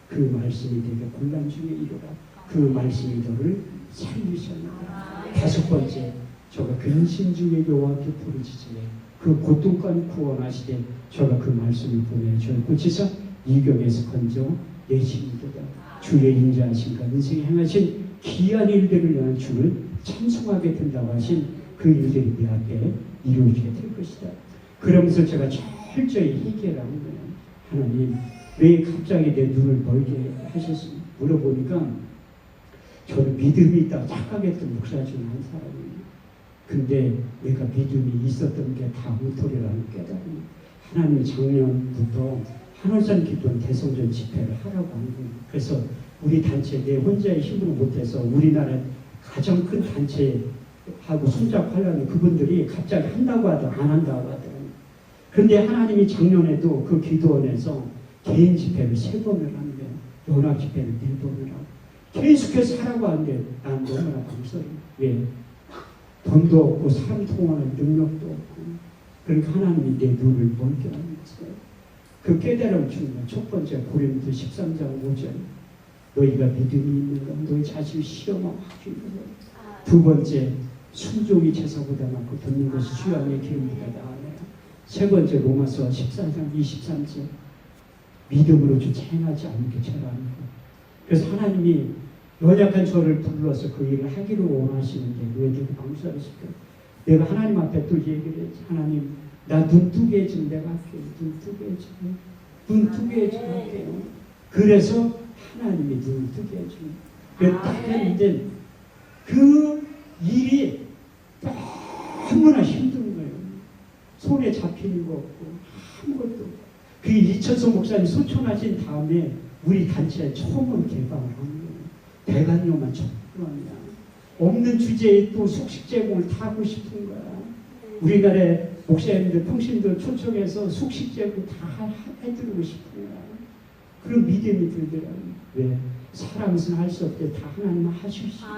그 말씀이 되게 곤란 중에 이르라. 그 말씀이 너를 살리셨나이다. 5번째 저가 근심 중에 여호와께 부르짖으며 그 고통까지 구원하시되 저가 그 말씀을 보내 저를 고치사 이경에서 건져 내시는도다. 주의 인자하신가 인생에 행하신 귀한 일들을 위한 주를 찬송하게 된다고 하신 그 일들이 내 앞에 이루어지게 될 것이다. 그러면서 제가 철저히 회개를 하는 거예요. 하나님, 왜 갑자기 내 눈을 멀게 하셨습니까? 물어보니까 저는 믿음이 있다고 착각했던 목사 중에 한 사람이에요. 근데 내가 믿음이 있었던 게 다 엉터리라는 깨달음이. 하나님이 작년부터 한월산 기도원 대성전 집회를 하라고 하는 거예요. 그래서 우리 단체 내 혼자의 힘으로 못해서 우리나라 가장 큰 단체하고 손잡하려는 그분들이 갑자기 한다고 하더 안 한다고 하더라고요. 그런데 하나님이 작년에도 그 기도원에서 개인 집회를 3번을 하는 거예요. 연합 집회를 4번을 하고 계속해서 하라고 하는데 난 너무나 감사해요. 왜? 돈도 없고 사람 통하는 능력도 없고. 그러니까 하나님이 내 눈을 멀게 하는 거예요. 그 깨달음 주는 건 첫 번째 고린도 13장 5절. 너희가 믿음이 있는가? 너희 자신을 시험하고 확증하는 거예요. 두 번째, 순종이 제사보다 낫고 듣는 것이 수양의 기름보다 나아요. 세 번째, 로마서 14장 23절. 믿음으로 주체 행하지 않는 게 죄라는 거. 그래서 하나님이 연약한 저를 불러서 그 일을 하기를 원하시는데 왜 내가 방수하실까? 내가 하나님 앞에 또 얘기를 했지. 하나님, 나 눈 뜨게 해주면 내가 할게요. 눈 뜨게 해주면. 눈 뜨게 해주면 할게요. 그래서 하나님이 눈을 뜨게 해주면. 그래서 딱 했는데 그 일이 없고 아무것도 없고. 그 이천성 목사님 소천하신 다음에 우리 단체에 처음으로 개방을 한 거예요. 대관료만 적금이야. 없는 주제에 또 숙식 제공을 타고 싶은 거야. 우리나라의 목사님들, 평신들 초청해서 숙식 제공 다 해드리고 싶은 거야. 그런 믿음이 들더라고요. 왜? 사람은 할 수 없게 다 하나님은 하실 수 있고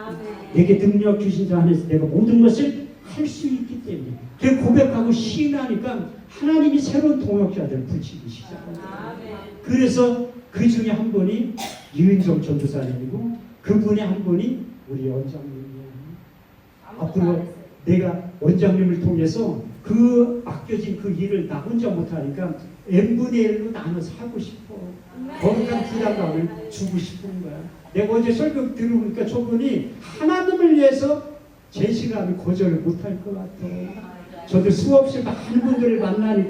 내게 능력 주신 자 안에서 내가 모든 것을 할 수 있기 때문에 그 고백하고 시인하니까 하나님이 새로운 동역자들을 붙이기 시작합니다. 그래서 그 중에 한 분이 이은정 전도사님이고 그분의 한 분이 우리 원장님이에요. 앞으로 내가 원장님을 통해서 그 맡겨진 그 일을 나 혼자 못하니까 n분의 1로 나눠서 하고 싶어. 거룩한 부담감을 주고 싶은 거야. 내가 어제 설교 들어보니까 저분이 하나님을 위해서 제 시간을 거절을 못할 것 같아. 저도 수없이 많은 분들을 만나니까